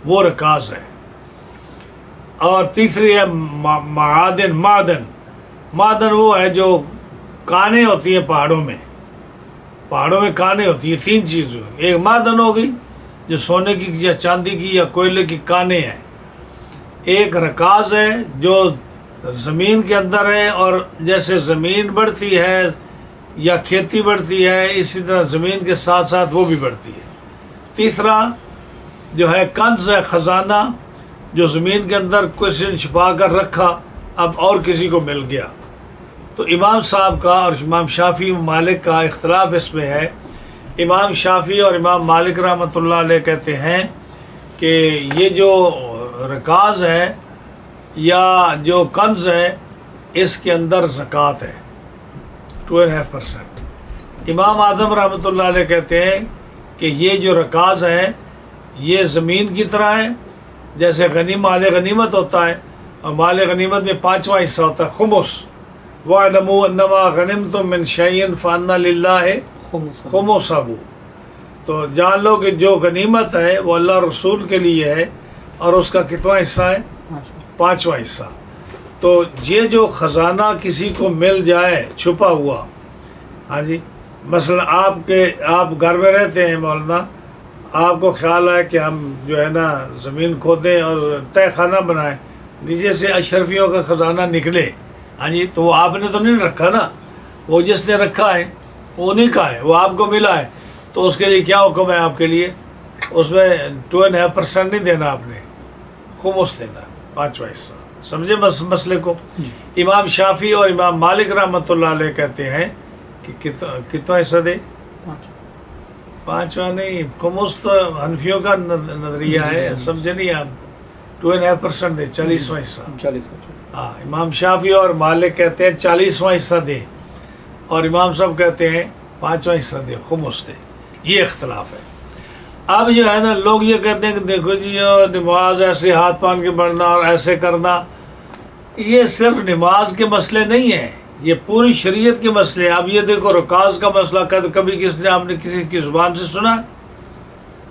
وہ رکاز ہے۔ اور تیسری ہے معادن۔ معدن وہ ہے جو کانیں ہوتی ہیں پہاڑوں میں کانیں ہوتی ہیں، 3 چیزیں۔ ایک معدن ہو گئی جو سونے کی یا چاندی کی یا کوئلے کی کانیں ہیں، ایک رکاز ہے جو زمین کے اندر ہے، اور جیسے زمین بڑھتی ہے یا کھیتی بڑھتی ہے، اسی طرح زمین کے ساتھ ساتھ وہ بھی بڑھتی ہے۔ تیسرا جو ہے کنز ہے، خزانہ، جو زمین کے اندر کسی نے چھپا کر رکھا، اب اور کسی کو مل گیا۔ تو امام صاحب کا اور امام شافعی مالک کا اختلاف اس میں ہے۔ امام شافعی اور امام مالک رحمۃ اللہ علیہ کہتے ہیں کہ یہ جو رکاز ہے یا جو کنز ہے، اس کے اندر زکوٰۃ ہے 2.5%۔ امام اعظم رحمۃ اللہ علیہ کہتے ہیں کہ یہ جو رکاز ہے یہ زمین کی طرح ہے، جیسے مال غنیمت ہوتا ہے، اور مال غنیمت میں 5واں حصہ ہوتا ہے، خمس۔ وَاعْلَمُوا أَنَّمَا غَنِمْتُم مِّن شَيْءٍ فَأَنَّ لِلَّهِ خُمُسَهُ۔ تو جان لو کہ جو غنیمت ہے وہ اللہ رسول کے لیے ہے، اور اس کا کتنا حصہ ہے؟ 5واں حصہ۔ تو یہ جو خزانہ کسی کو مل جائے چھپا ہوا، ہاں جی، مثلا آپ گھر میں رہتے ہیں مولانا، آپ کو خیال ہے کہ ہم جو ہے نا زمین کھودیں اور تہ خانہ بنائیں، نیچے سے اشرفیوں کا خزانہ نکلے، ہاں جی، تو وہ آپ نے تو نہیں رکھا نا، وہ جس نے رکھا ہے وہ انہیں کا ہے، وہ آپ کو ملا ہے، تو اس کے لیے کیا حکم ہے آپ کے لیے؟ اس میں 2.5% نہیں دینا آپ نے، خمس دینا ہے، 5واں حصہ. سمجھے مسئلے کو؟ امام شافعی اور امام مالک رحمۃ اللہ علیہ کہتے ہیں کہ کتنا حصہ دے؟ 5واں نہیں، خمس تو حنفیوں کا نظریہ ہے، سمجھے نہیں آپ؟ 2.5% دے، 40واں حصہ. 40. ہاں، امام شافعی اور مالک کہتے ہیں 40واں حصہ دے، اور امام صاحب کہتے ہیں 5واں حصہ دے، خمس دے. یہ اختلاف ہے. اب جو ہے نا لوگ یہ کہتے ہیں کہ دیکھو جی یہ نماز ایسے ہاتھ پان کے پڑھنا اور ایسے کرنا، یہ صرف نماز کے مسئلے نہیں ہیں، یہ پوری شریعت کے مسئلے ہیں. اب یہ دیکھو رکاز کا مسئلہ، کبھی کس نے آپ نے کسی کی زبان سے سنا؟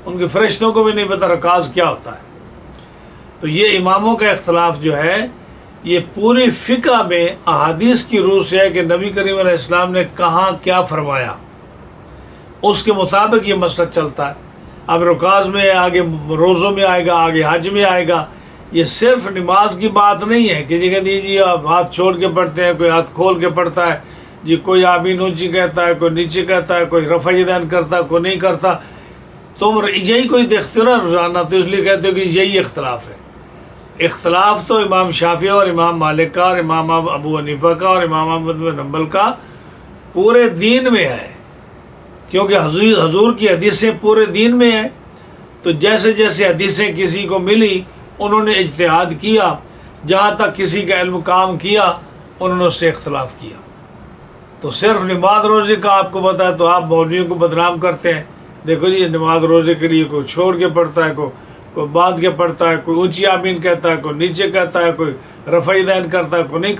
ان کے فرشتوں کو بھی نہیں پتہ رکاز کیا ہوتا ہے. تو یہ اماموں کا اختلاف جو ہے یہ پوری فقہ میں احادیث کی روح سے ہے کہ نبی کریم علیہ السلام نے کہاں کیا فرمایا، اس کے مطابق یہ مسئلہ چلتا ہے. اب رکاز میں آگے روزوں میں آئے گا، آگے حج میں آئے گا. یہ صرف نماز کی بات نہیں ہے کہ جگہ دیجیے آپ ہاتھ چھوڑ کے پڑھتے ہیں، کوئی ہاتھ کھول کے پڑھتا ہے جی، کوئی آمین اونچی کہتا ہے، کوئی نیچے کہتا ہے، کوئی رفع یدین کرتا ہے، کوئی نہیں کرتا. تم یہی کوئی دیکھتے ہو نا روزانہ، تو اس لیے کہتے ہو کہ یہی اختلاف ہے. اختلاف تو امام شافعی اور امام مالک کا اور امام ابو حنیفہ کا اور امام احمد بن حنبل کا پورے دین میں ہے، کیونکہ حضور کی حدیثیں پورے دین میں ہیں. تو جیسے جیسے حدیثیں کسی کو ملی انہوں نے اجتہاد کیا، جہاں تک کسی کا علم کام کیا انہوں نے اس سے اختلاف کیا. تو صرف نماز روزے کا آپ کو پتہ ہے تو آپ مولویوں کو بدنام کرتے ہیں. دیکھو جی نماز روزے کے لیے کوئی چھوڑ کے پڑھتا ہے، کوئی باندھ کے پڑھتا ہے، کوئی اونچی آمین کہتا ہے، کوئی نیچے کہتا ہے، کوئی رفع یدین کرتا ہے، کوئی نہیں.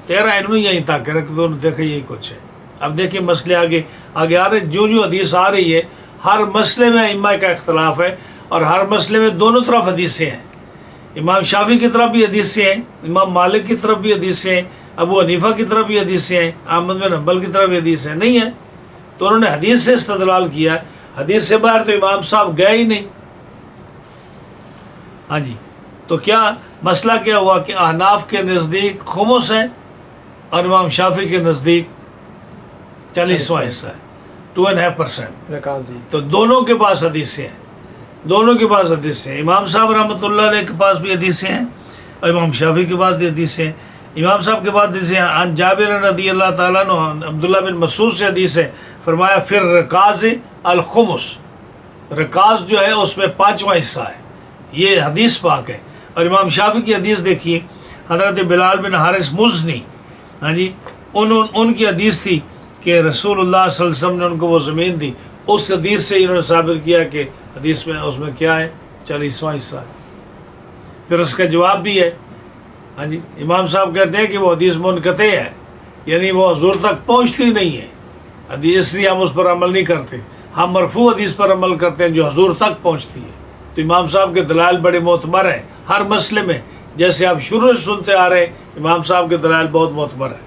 تیرا علم یہیں تک ہے کہ دونوں دیکھیں یہی کچھ ہے. اب دیکھیں مسئلے آگے آ رہے، جو حدیث آ رہی ہے ہر مسئلے میں ائمہ کا اختلاف ہے، اور ہر مسئلے میں دونوں طرف حدیثیں ہیں. امام شافعی کی طرف بھی حدیثیں ہیں، امام مالک کی طرف بھی حدیثیں ہیں، ابو حنیفہ کی طرف بھی حدیثیں ہیں، احمد بن حنبل کی طرف بھی حدیثیں ہیں. نہیں ہیں تو انہوں نے حدیث سے استدلال کیا ہے. حدیث سے باہر تو امام صاحب گئے ہی نہیں. ہاں جی، تو کیا مسئلہ کیا ہوا کہ احناف کے نزدیک خمس ہے اور امام شافعی کے نزدیک 40واں حصہ ہے، 2.5%. تو دونوں کے پاس حدیثیں ہیں، دونوں کے پاس حدیثیں ہیں. امام صاحب رحمۃ اللہ علیہ کے پاس بھی حدیثیں ہیں اور امام شافعی کے پاس بھی حدیثیں ہیں. امام صاحب کے بعد حدیثیں ہیں عن جابر رضی اللہ تعالیٰ عنہ، عبداللہ بن مسعود سے حدیث ہے، فرمایا پھر رکاز الخمس، رکاز جو ہے اس میں 5واں حصہ ہے. یہ حدیث پاک ہے. اور امام شافعی کی حدیث دیکھیے، حضرت بلال بن حارث مزنی، ہاں جی، ان کی حدیث تھی کہ رسول اللہ صلی اللہ علیہ وسلم نے ان کو وہ زمین دی. اس حدیث سے انہوں نے ثابت کیا کہ حدیث میں اس میں کیا ہے، 40واں حصہ ہے. پھر اس کا جواب بھی ہے. ہاں جی، امام صاحب کہتے ہیں کہ وہ حدیث منقطع ہے، یعنی وہ حضور تک پہنچتی نہیں ہے حدیث، اس لیے ہم اس پر عمل نہیں کرتے. ہم مرفوع حدیث پر عمل کرتے ہیں جو حضور تک پہنچتی ہے. تو امام صاحب کے دلائل بڑے معتبر ہیں ہر مسئلے میں، جیسے آپ شروع سے سنتے آ رہے ہیں امام صاحب کے دلائل بہت معتبر ہیں.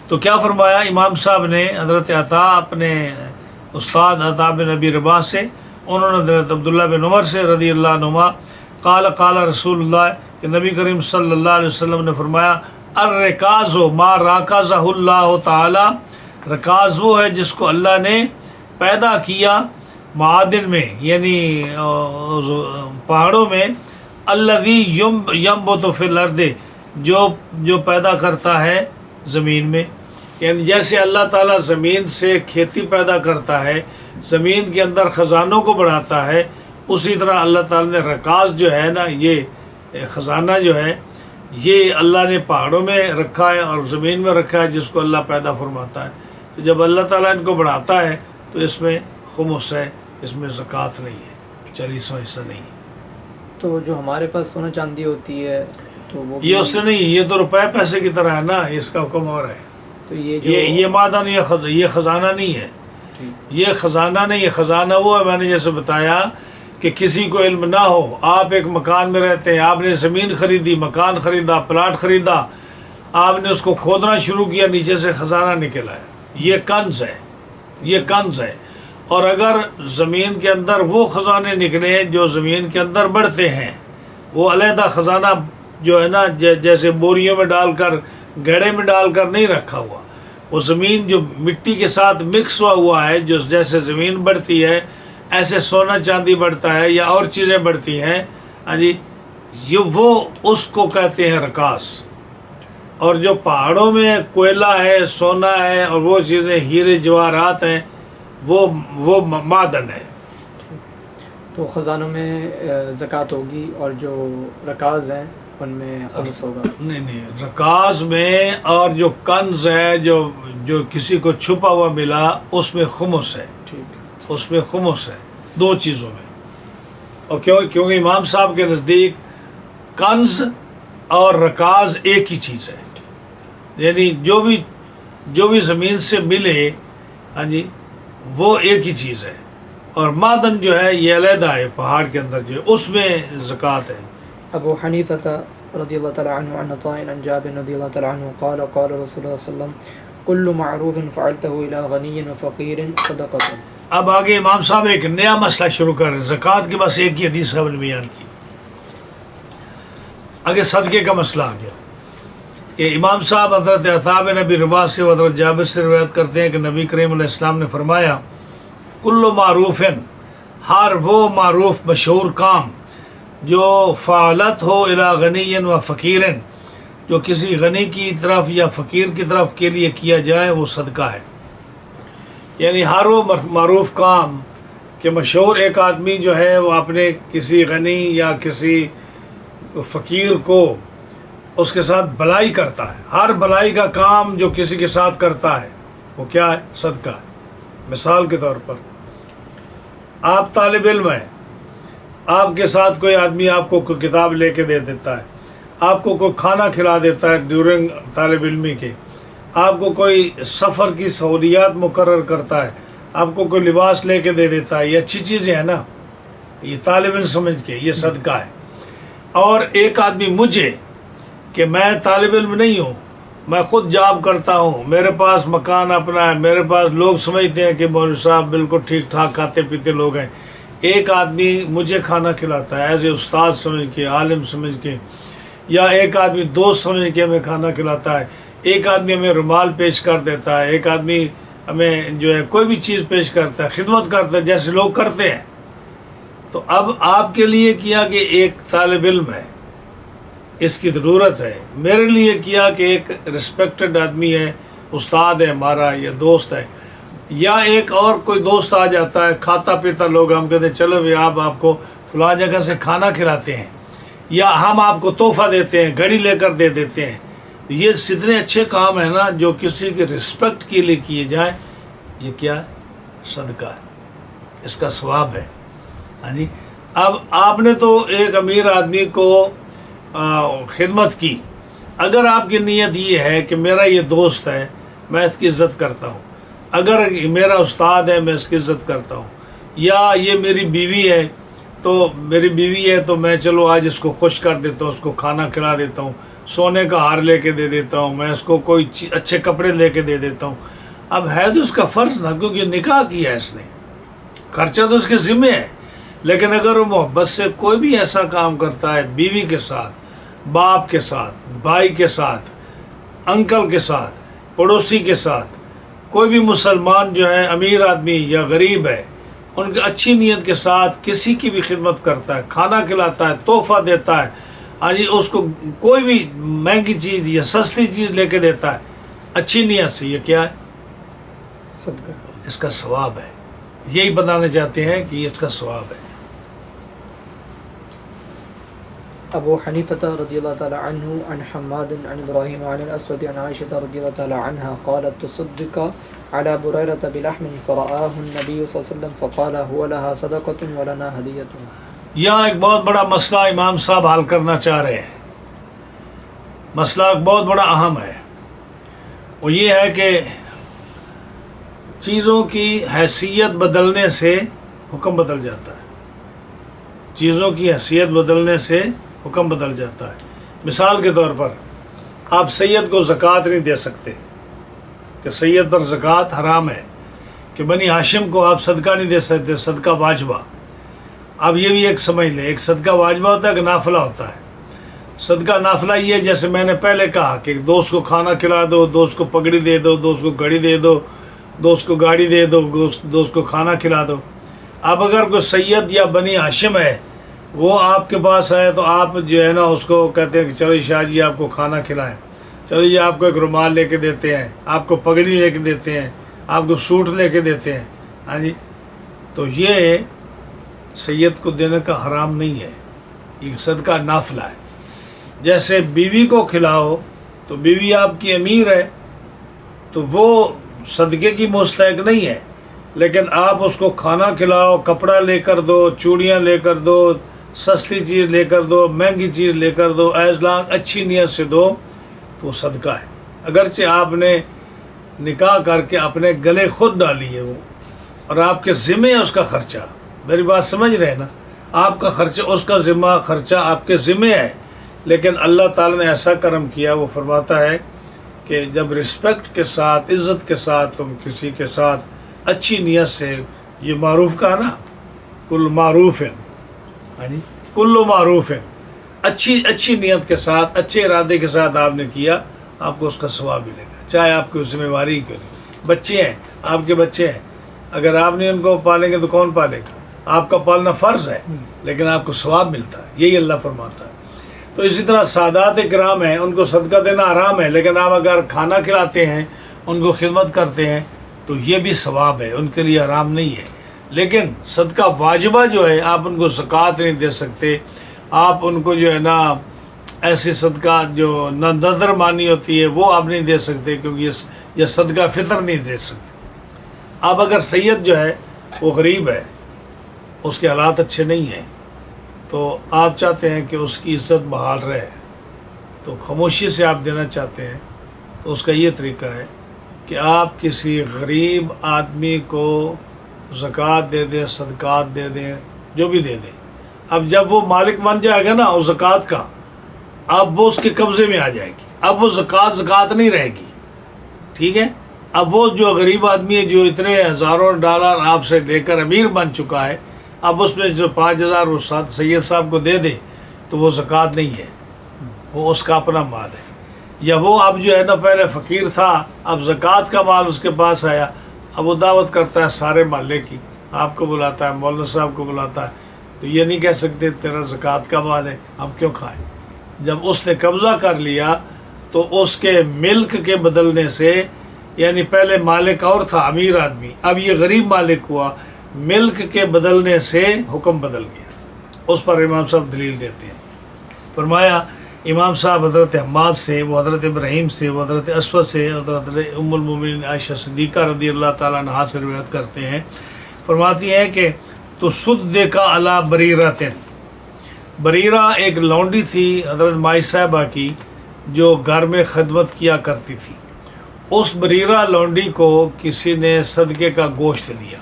تو کیا فرمایا امام صاحب نے حضرت عطا، اپنے استاد عطا بن ابی رباح سے، انہوں نے حضرت عبداللہ بن عمر سے رضی اللہ عنہما، قال رسول اللہ، کہ نبی کریم صلی اللہ علیہ وسلم نے فرمایا الرکاز ما راکزہ اللہ تعالی، رکاز وہ ہے جس کو اللہ نے پیدا کیا معادن میں، یعنی پہاڑوں میں، الذی ینبت فی الارض، جو پیدا کرتا ہے زمین میں. یعنی جیسے اللہ تعالیٰ زمین سے کھیتی پیدا کرتا ہے، زمین کے اندر خزانوں کو بڑھاتا ہے، اسی طرح اللہ تعالیٰ نے رکاز جو ہے نا، یہ خزانہ جو ہے یہ اللہ نے پہاڑوں میں رکھا ہے اور زمین میں رکھا ہے، جس کو اللہ پیدا فرماتا ہے. تو جب اللہ تعالیٰ ان کو بڑھاتا ہے تو اس میں خمس ہے، اس میں زکوٰۃ نہیں ہے، 40واں حصہ نہیں ہے. تو جو ہمارے پاس سونا چاندی ہوتی ہے تو وہ یہ اس سے نہیں، یہ تو روپے پیسے کی طرح ہے نا، اس کا حکم اور ہے. تو یہ معدن، یہ خزانہ نہیں ہے، یہ خزانہ نہیں ہے. خزانہ وہ ہے، میں نے جیسے بتایا کہ کسی کو علم نہ ہو، آپ ایک مکان میں رہتے ہیں، آپ نے زمین خریدی، مکان خریدا، پلاٹ خریدا، آپ نے اس کو کھودنا شروع کیا، نیچے سے خزانہ نکلا ہے. یہ کنز ہے، یہ کنز ہے. اور اگر زمین کے اندر وہ خزانے نکلے جو زمین کے اندر بڑھتے ہیں، وہ علیحدہ خزانہ جو ہے نا، جیسے بوریوں میں ڈال کر، گھڑے میں ڈال کر نہیں رکھا ہوا، وہ زمین جو مٹی کے ساتھ مکس ہوا ہے، جو جیسے زمین بڑھتی ہے ایسے سونا چاندی بڑھتا ہے یا اور چیزیں بڑھتی ہیں. ہاں جی، وہ اس کو کہتے ہیں رکاز. اور جو پہاڑوں میں کوئلہ ہے، سونا ہے اور وہ چیزیں ہیرے جواہرات ہیں، وہ معدن ہے. تو خزانوں میں زکوٰۃ ہوگی اور جو رکاز ہیں ان میں خمس ہوگا. نہیں، رکاز میں اور جو کنز ہے جو کسی کو چھپا ہوا ملا اس میں خمس ہے. ٹھیک. اس میں خمس ہے 2 چیزوں میں. اور کیونکہ امام صاحب کے نزدیک کنز اور رکاز ایک ہی چیز ہے. یعنی جو بھی زمین سے ملے، ہاں جی، وہ ایک ہی چیز ہے. اور معدن جو ہے یہ علیحدہ ہے، پہاڑ کے اندر جو ہے اس میں زکوٰۃ ہے. ابو حنیفہ رضی اللہ تعالیٰ عنہ عن عطاء عن جابر رضی اللہ تعالیٰ عنہ قال قال رسول اللہ صلی اللہ علیہ وسلم كل معروف فعلته الى غنی وفقیر صدقۃ. اب آگے امام صاحب ایک نیا مسئلہ شروع کر رہے ہیں. زکوٰۃ کی بس ایک ہی حدیث قبل بیان کی، آگے صدقے کا مسئلہ آ گیا کہ امام صاحب حضرت عطاء بن ابی رباح سے حضرت جابر سے روایت کرتے ہیں کہ نبی کریم علیہ السلام نے فرمایا کل معروف، ہر وہ معروف مشہور کام جو فعلت ہو الی غنی و فقیر، جو کسی غنی کی طرف یا فقیر کی طرف کے لیے کیا جائے وہ صدقہ ہے. یعنی ہر وہ معروف کام کہ مشہور ایک آدمی جو ہے وہ اپنے کسی غنی یا کسی فقیر کو اس کے ساتھ بھلائی کرتا ہے، ہر بھلائی کا کام جو کسی کے ساتھ کرتا ہے وہ کیا ہے؟ صدقہ ہے. مثال کے طور پر آپ طالب علم ہیں، آپ کے ساتھ کوئی آدمی آپ کو کوئی کتاب لے کے دے دیتا ہے، آپ کو کوئی کھانا کھلا دیتا ہے ڈیورنگ طالب علمی کے، آپ کو کوئی سفر کی سہولیات مقرر کرتا ہے، آپ کو کوئی لباس لے کے دے دیتا ہے، یہ اچھی چیزیں ہیں نا، یہ طالب علم سمجھ کے یہ صدقہ ہے. اور ایک آدمی مجھے کہ میں طالب علم نہیں ہوں، میں خود جاب کرتا ہوں، میرے پاس مکان اپنا ہے، میرے پاس لوگ سمجھتے ہیں کہ مولوی صاحب بالکل ٹھیک ٹھاک کھاتے پیتے لوگ ہیں، ایک آدمی مجھے کھانا کھلاتا ہے ایز اے استاد سمجھ کے، عالم سمجھ کے، یا ایک آدمی دوست سمجھ کے ہمیں کھانا کھلاتا ہے، ایک آدمی ہمیں رومال پیش کر دیتا ہے، ایک آدمی ہمیں جو ہے کوئی بھی چیز پیش کرتا ہے، خدمت کرتا ہے جیسے لوگ کرتے ہیں. تو اب آپ کے لیے کیا کہ ایک طالب علم ہے، اس کی ضرورت ہے، میرے لیے کیا کہ ایک رسپیکٹڈ آدمی ہے، استاد ہے ہمارا یا دوست ہے، یا ایک اور کوئی دوست آ جاتا ہے کھاتا پیتا لوگ، ہم کہتے ہیں چلو بھی آپ کو فلاں جگہ سے کھانا کھلاتے ہیں، یا ہم آپ کو تحفہ دیتے ہیں، گھڑی لے کر دے دیتے ہیں. یہ اتنے اچھے کام ہیں نا جو کسی کے رسپیکٹ کے لیے کیے جائیں، یہ کیا ہے؟ صدقہ ہے، اس کا ثواب ہے. ہاں جی. اب آپ نے تو ایک امیر آدمی کو خدمت کی، اگر آپ کی نیت یہ ہے کہ میرا یہ دوست ہے میں اس کی عزت کرتا ہوں، اگر میرا استاد ہے میں اس کی عزت کرتا ہوں، یا یہ میری بیوی ہے تو میں چلو آج اس کو خوش کر دیتا ہوں، اس کو کھانا کھلا دیتا ہوں، سونے کا ہار لے کے دے دیتا ہوں، میں اس کو کوئی اچھے کپڑے لے کے دے دیتا ہوں. اب ہے تو اس کا فرض نا، کیونکہ نکاح کیا ہے اس نے، خرچہ تو اس کے ذمہ ہے. لیکن اگر وہ محبت سے کوئی بھی ایسا کام کرتا ہے بیوی کے ساتھ، باپ کے ساتھ، بھائی کے ساتھ، انکل کے ساتھ، پڑوسی کے ساتھ، کوئی بھی مسلمان جو ہے امیر آدمی یا غریب ہے، ان کی اچھی نیت کے ساتھ کسی کی بھی خدمت کرتا ہے، کھانا کھلاتا ہے، تحفہ دیتا ہے، ہاں جی، اس کو کوئی بھی مہنگی چیز یا سستی چیز لے کے دیتا ہے اچھی نیت سے، یہ کیا ہے؟ صدقہ. اس کا ثواب ہے. یہی بتانا چاہتے ہیں کہ یہ اس کا ثواب ہے. ابو حنیفة رضی اللہ تعالی عنہ عن حماد عن ابراہیم عن الاسود عن عائشة رضی اللہ تعالی عنہ قالت تصدق على بريرة بلحم فرآه النبي صلی اللہ علیہ وسلم فقال هو لها صدقة ولنا هدیة. یہاں ایک بہت بڑا مسئلہ امام صاحب حل کرنا چاہ رہے ہیں. مسئلہ ایک بہت بڑا اہم ہے، وہ یہ ہے کہ چیزوں کی حیثیت بدلنے سے حکم بدل جاتا ہے. چیزوں کی حیثیت بدلنے سے حکم بدل جاتا ہے. مثال کے طور پر آپ سید کو زکوٰۃ نہیں دے سکتے کہ سید پر زکوٰۃ حرام ہے، کہ بنی ہاشم کو آپ صدقہ نہیں دے سکتے، صدقہ واجبہ. اب یہ بھی ایک سمجھ لیں، ایک صدقہ واجبہ ہوتا ہے کہ نافلہ ہوتا ہے. صدقہ نافلہ یہ ہے جیسے میں نے پہلے کہا کہ دوست کو کھانا کھلا دو، دوست کو پگڑی دے دو، دوست کو گھڑی دے دو، دوست کو گاڑی دے دو، دوست کو کھانا کھلا دو. اب اگر کوئی سید یا بنی ہاشم ہے وہ آپ کے پاس آئے تو آپ جو ہے نا اس کو کہتے ہیں کہ چلو شاہ جی آپ کو کھانا کھلائیں، چلو یہ آپ کو ایک رومال لے کے دیتے ہیں، آپ کو پگڑی لے کے دیتے ہیں، آپ کو سوٹ لے کے دیتے ہیں، ہاں جی، تو یہ سید کو دینے کا حرام نہیں ہے، یہ صدقہ نافلہ ہے۔ جیسے بیوی کو کھلاؤ تو بیوی آپ کی امیر ہے تو وہ صدقے کی مستحق نہیں ہے، لیکن آپ اس کو کھانا کھلاؤ، کپڑا لے کر دو، چوڑیاں لے کر دو، سستی چیز لے کر دو، مہنگی چیز لے کر دو، ایز لانگ اچھی نیت سے دو تو وہ صدقہ ہے، اگرچہ آپ نے نکاح کر کے اپنے گلے خود ڈالی ہے وہ، اور آپ کے ذمہ ہے اس کا خرچہ، میری بات سمجھ رہے ہیں نا، آپ کا خرچہ، اس کا ذمہ خرچہ آپ کے ذمہ ہے، لیکن اللہ تعالیٰ نے ایسا کرم کیا، وہ فرماتا ہے کہ جب رسپیکٹ کے ساتھ، عزت کے ساتھ تم کسی کے ساتھ اچھی نیت سے، یہ معروف کہا نا، کل معروف ہے، ہاں جی، کل معروف ہے، اچھی نیت کے ساتھ، اچھے ارادے کے ساتھ آپ نے کیا، آپ کو اس کا ثواب ملے گا، چاہے آپ کی ذمہ داری کیوں نہیں۔ بچے ہیں، آپ کے بچے ہیں، اگر آپ نہیں ان کو پالیں گے تو کون پالے گا؟ آپ کا پالنا فرض ہے، لیکن آپ کو ثواب ملتا ہے، یہی اللہ فرماتا ہے۔ تو اسی طرح سادات کرام ہیں، ان کو صدقہ دینا حرام ہے، لیکن آپ اگر کھانا کھلاتے ہیں، ان کو خدمت کرتے ہیں تو یہ بھی ثواب ہے، ان کے لیے حرام نہیں ہے۔ لیکن صدقہ واجبہ جو ہے، آپ ان کو زکوٰۃ نہیں دے سکتے، آپ ان کو جو ہے نا ایسی صدقہ جو نظر مانی ہوتی ہے وہ آپ نہیں دے سکتے، کیونکہ یہ صدقہ فطر نہیں دے سکتے۔ اب اگر سید جو ہے وہ غریب ہے، اس کے حالات اچھے نہیں ہیں، تو آپ چاہتے ہیں کہ اس کی عزت بحال رہے، تو خاموشی سے آپ دینا چاہتے ہیں، تو اس کا یہ طریقہ ہے کہ آپ کسی غریب آدمی کو زکوٰۃ دے دیں، صدقات دے دیں، جو بھی دے دیں۔ اب جب وہ مالک بن جائے گا نا اس زکوٰۃ کا، اب وہ اس کے قبضے میں آ جائے گی، اب وہ زکوٰۃ نہیں رہے گی، ٹھیک ہے؟ اب وہ جو غریب آدمی ہے، جو اتنے ہزاروں ڈالر آپ سے لے کر امیر بن چکا ہے، اب اس میں جو 5,000 وہ سید صاحب کو دے دے تو وہ زکوٰۃ نہیں ہے، وہ اس کا اپنا مال ہے۔ یا وہ اب جو ہے نا پہلے فقیر تھا، اب زکوٰۃ کا مال اس کے پاس آیا، اب وہ دعوت کرتا ہے سارے محلے کی، آپ کو بلاتا ہے، مولانا صاحب کو بلاتا ہے، تو یہ نہیں کہہ سکتے تیرا زکوٰۃ کا مال ہے، اب کیوں کھائیں؟ جب اس نے قبضہ کر لیا تو اس کے ملک کے بدلنے سے، یعنی پہلے مالک اور تھا امیر آدمی، اب یہ غریب مالک ہوا، ملک کے بدلنے سے حکم بدل گیا۔ اس پر امام صاحب دلیل دیتے ہیں، فرمایا امام صاحب حضرت حماد سے، وہ حضرت ابراہیم سے، وہ حضرت اسود سے، حضرت ام المومنین عائشہ صدیقہ رضی اللہ تعالیٰ عنہا سے روایت کرتے ہیں، فرماتی ہیں کہ تو سد دیکھا علی بریرتن، بریرہ ایک لونڈی تھی حضرت مائی صاحبہ کی، جو گھر میں خدمت کیا کرتی تھی، اس بریرہ لونڈی کو کسی نے صدقے کا گوشت دیا،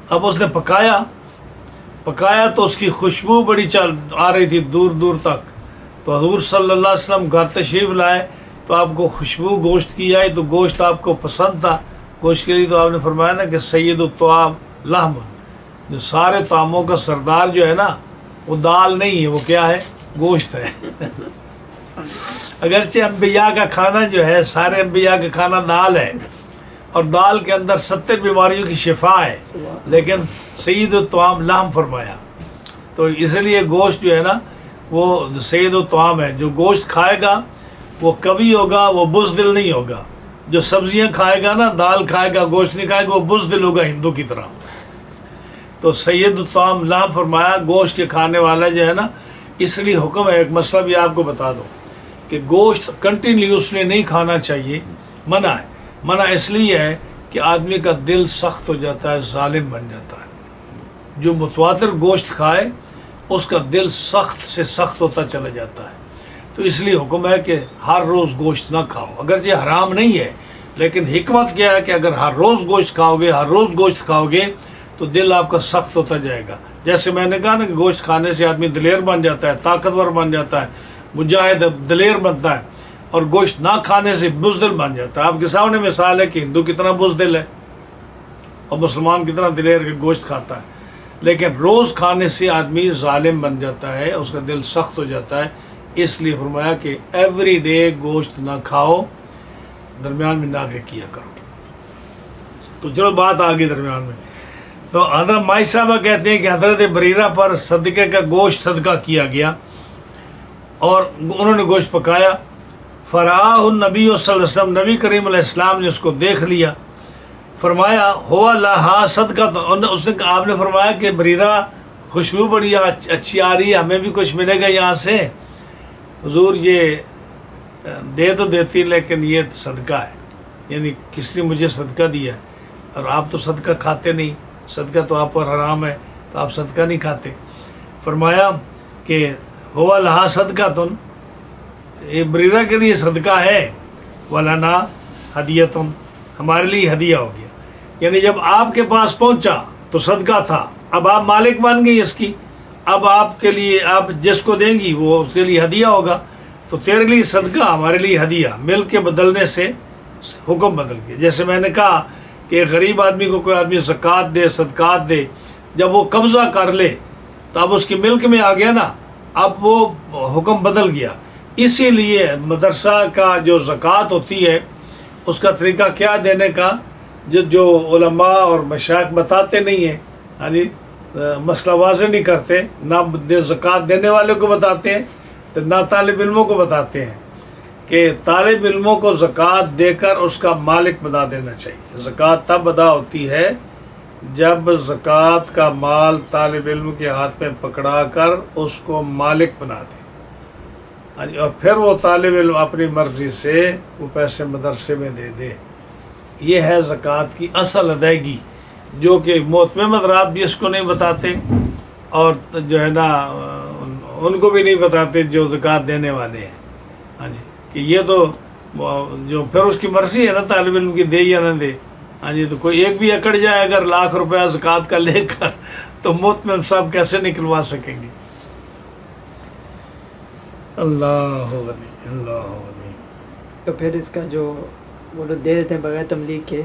اب اس نے پکایا تو اس کی خوشبو بڑی آ رہی تھی دور دور تک، تو حضور صلی اللہ علیہ وسلم گھر تشریف لائے تو آپ کو خوشبو گوشت کی آئی، تو گوشت آپ کو پسند تھا گوشت کے لیے، تو آپ نے فرمایا نا کہ سید الطعام لحم، جو سارے طعاموں کا سردار جو ہے نا وہ دال نہیں ہے، وہ کیا ہے؟ گوشت ہے۔ اگرچہ انبیاء کا کھانا جو ہے، سارے انبیاء کا کھانا دال ہے، اور دال کے اندر 70 بیماریوں کی شفا ہے، لیکن سید الطعام لحم فرمایا، تو اس لیے گوشت جو ہے نا وہ سید الطعام ہے، جو گوشت کھائے گا وہ قوی ہوگا، وہ بزدل نہیں ہوگا، جو سبزیاں کھائے گا نا، دال کھائے گا، گوشت نہیں کھائے گا، وہ بزدل ہوگا ہندو کی طرح۔ تو سید الطعام لحم فرمایا، گوشت کے کھانے والا جو ہے نا، اس لیے حکم ہے، ایک مسئلہ بھی آپ کو بتا دو کہ گوشت کنٹینیوسلی نہیں کھانا چاہیے، منع ہے۔ منع اس لیے ہے کہ آدمی کا دل سخت ہو جاتا ہے، ظالم بن جاتا ہے، جو متواتر گوشت کھائے اس کا دل سخت سے سخت ہوتا چلا جاتا ہے، تو اس لیے حکم ہے کہ ہر روز گوشت نہ کھاؤ، اگرچہ حرام نہیں ہے، لیکن حکمت کیا ہے کہ اگر ہر روز گوشت کھاؤ گے، ہر روز گوشت کھاؤ گے تو دل آپ کا سخت ہوتا جائے گا۔ جیسے میں نے کہا نا کہ گوشت کھانے سے آدمی دلیر بن جاتا ہے، طاقتور بن جاتا ہے، مجاہد دلیر بنتا ہے، اور گوشت نہ کھانے سے بزدل بن جاتا ہے۔ آپ کے سامنے مثال ہے کہ ہندو کتنا بزدل ہے اور مسلمان کتنا دلیر کے گوشت کھاتا ہے، لیکن روز کھانے سے آدمی ظالم بن جاتا ہے، اس کا دل سخت ہو جاتا ہے، اس لیے فرمایا کہ ایوری ڈے گوشت نہ کھاؤ، درمیان میں نہ کیا کرو۔ تو چلو بات آ گئی درمیان میں، تو حضرت مائی صاحبہ کہتے ہیں کہ حضرت بریرہ پر صدقے کا گوشت صدقہ کیا گیا اور انہوں نے گوشت پکایا. فراہ النبی صلی اللہ علیہ وسلم، نبی کریم علیہ السلام نے اس کو دیکھ لیا. فرمایا ہوا لہا صدقہ، اس نے آپ نے فرمایا کہ بریرہ خوشبو بڑی اچھی آ رہی ہے، ہمیں بھی کچھ ملے گا یہاں سے. حضور یہ دے تو دیتی لیکن یہ صدقہ ہے، یعنی کس نے مجھے صدقہ دیا ہے، اور آپ تو صدقہ کھاتے نہیں، صدقہ تو آپ پر حرام ہے، تو آپ صدقہ نہیں کھاتے. فرمایا کہ ہوا لہا صدقہ تن، یہ بریرہ کے لیے صدقہ ہے، ولانا ہدیتن، ہمارے لیے ہدیہ ہو گیا. یعنی جب آپ کے پاس پہنچا تو صدقہ تھا، اب آپ مالک بن گئی اس کی، اب آپ کے لیے، آپ جس کو دیں گی وہ اس کے لیے ہدیہ ہوگا. تو تیرے لیے صدقہ، ہمارے لیے ہدیہ، مل کے بدلنے سے حکم بدل گیا. جیسے میں نے کہا کہ ایک غریب آدمی کو کوئی آدمی زکوٰۃ دے، صدقات دے، جب وہ قبضہ کر لے تو اب اس کی ملک میں آ گیا نا، اب وہ حکم بدل گیا. اسی لیے مدرسہ کا جو زکوٰۃ ہوتی ہے اس کا طریقہ کیا دینے کا، جو علماء اور مشائخ بتاتے نہیں ہیں، یعنی مسئلہ واضح نہیں کرتے، نہ زکوٰۃ دینے والے کو بتاتے ہیں تو نہ طالب علموں کو بتاتے ہیں کہ طالب علموں کو زکوٰۃ دے کر اس کا مالک بنا دینا چاہیے. زکوٰۃ تب ادا ہوتی ہے جب زکوٰۃ کا مال طالب علم کے ہاتھ میں پکڑا کر اس کو مالک بنا دے، اور پھر وہ طالب علم اپنی مرضی سے وہ پیسے مدرسے میں دے دے. یہ ہے زکوٰۃ کی اصل ادائیگی، جو کہ محتمم حضرات بھی اس کو نہیں بتاتے، اور جو ہے نا ان کو بھی نہیں بتاتے جو زکوٰۃ دینے والے ہیں. ہاں جی، کہ یہ تو جو پھر اس کی مرضی ہے نا طالب علم کی، دے یا نہ دے. ہاں جی، تو کوئی ایک بھی اکڑ جائے اگر لاکھ روپیہ زکوٰۃ کا لے کر، تو محتمم صاحب کیسے نکلوا سکیں گے. اللہ غنی، اللہ غنی. تو پھر اس کا جو وہ لوگ دے دیتے ہیں بغیر تملیغ کے،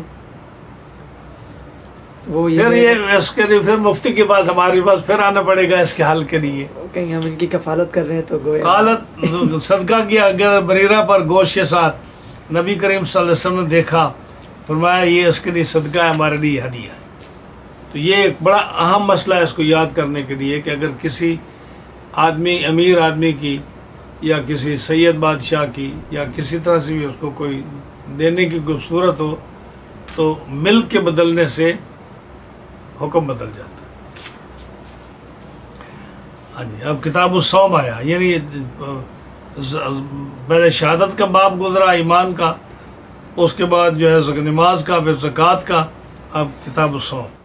وہ پھر یہ اس کے لیے پھر مفتی کے پاس، ہمارے پاس پھر آنا پڑے گا اس کے حل کے لیے. کہیں ہم ان کی کفالت کر رہے ہیں تو گویا قالت صدقہ کیا اگر بریرہ پر گوشت کے ساتھ، نبی کریم صلی اللہ علیہ وسلم نے دیکھا، فرمایا یہ اس کے لیے صدقہ ہے، ہمارے لیے ہدیہ ہے. تو یہ ایک بڑا اہم مسئلہ ہے اس کو یاد کرنے کے لیے کہ اگر کسی آدمی، امیر آدمی کی یا کسی سید بادشاہ کی یا کسی طرح سے بھی اس کو کوئی دینے کی کوئی صورت ہو تو ملک کے بدلنے سے حکم بدل جاتا ہے. ہاں جی، اب کتاب الصوم آیا، یعنی پہلے شہادت کا باب گزرا، ایمان کا، اس کے بعد جو ہے نماز کا، پھر زکوٰۃ کا، اب کتاب الصوم.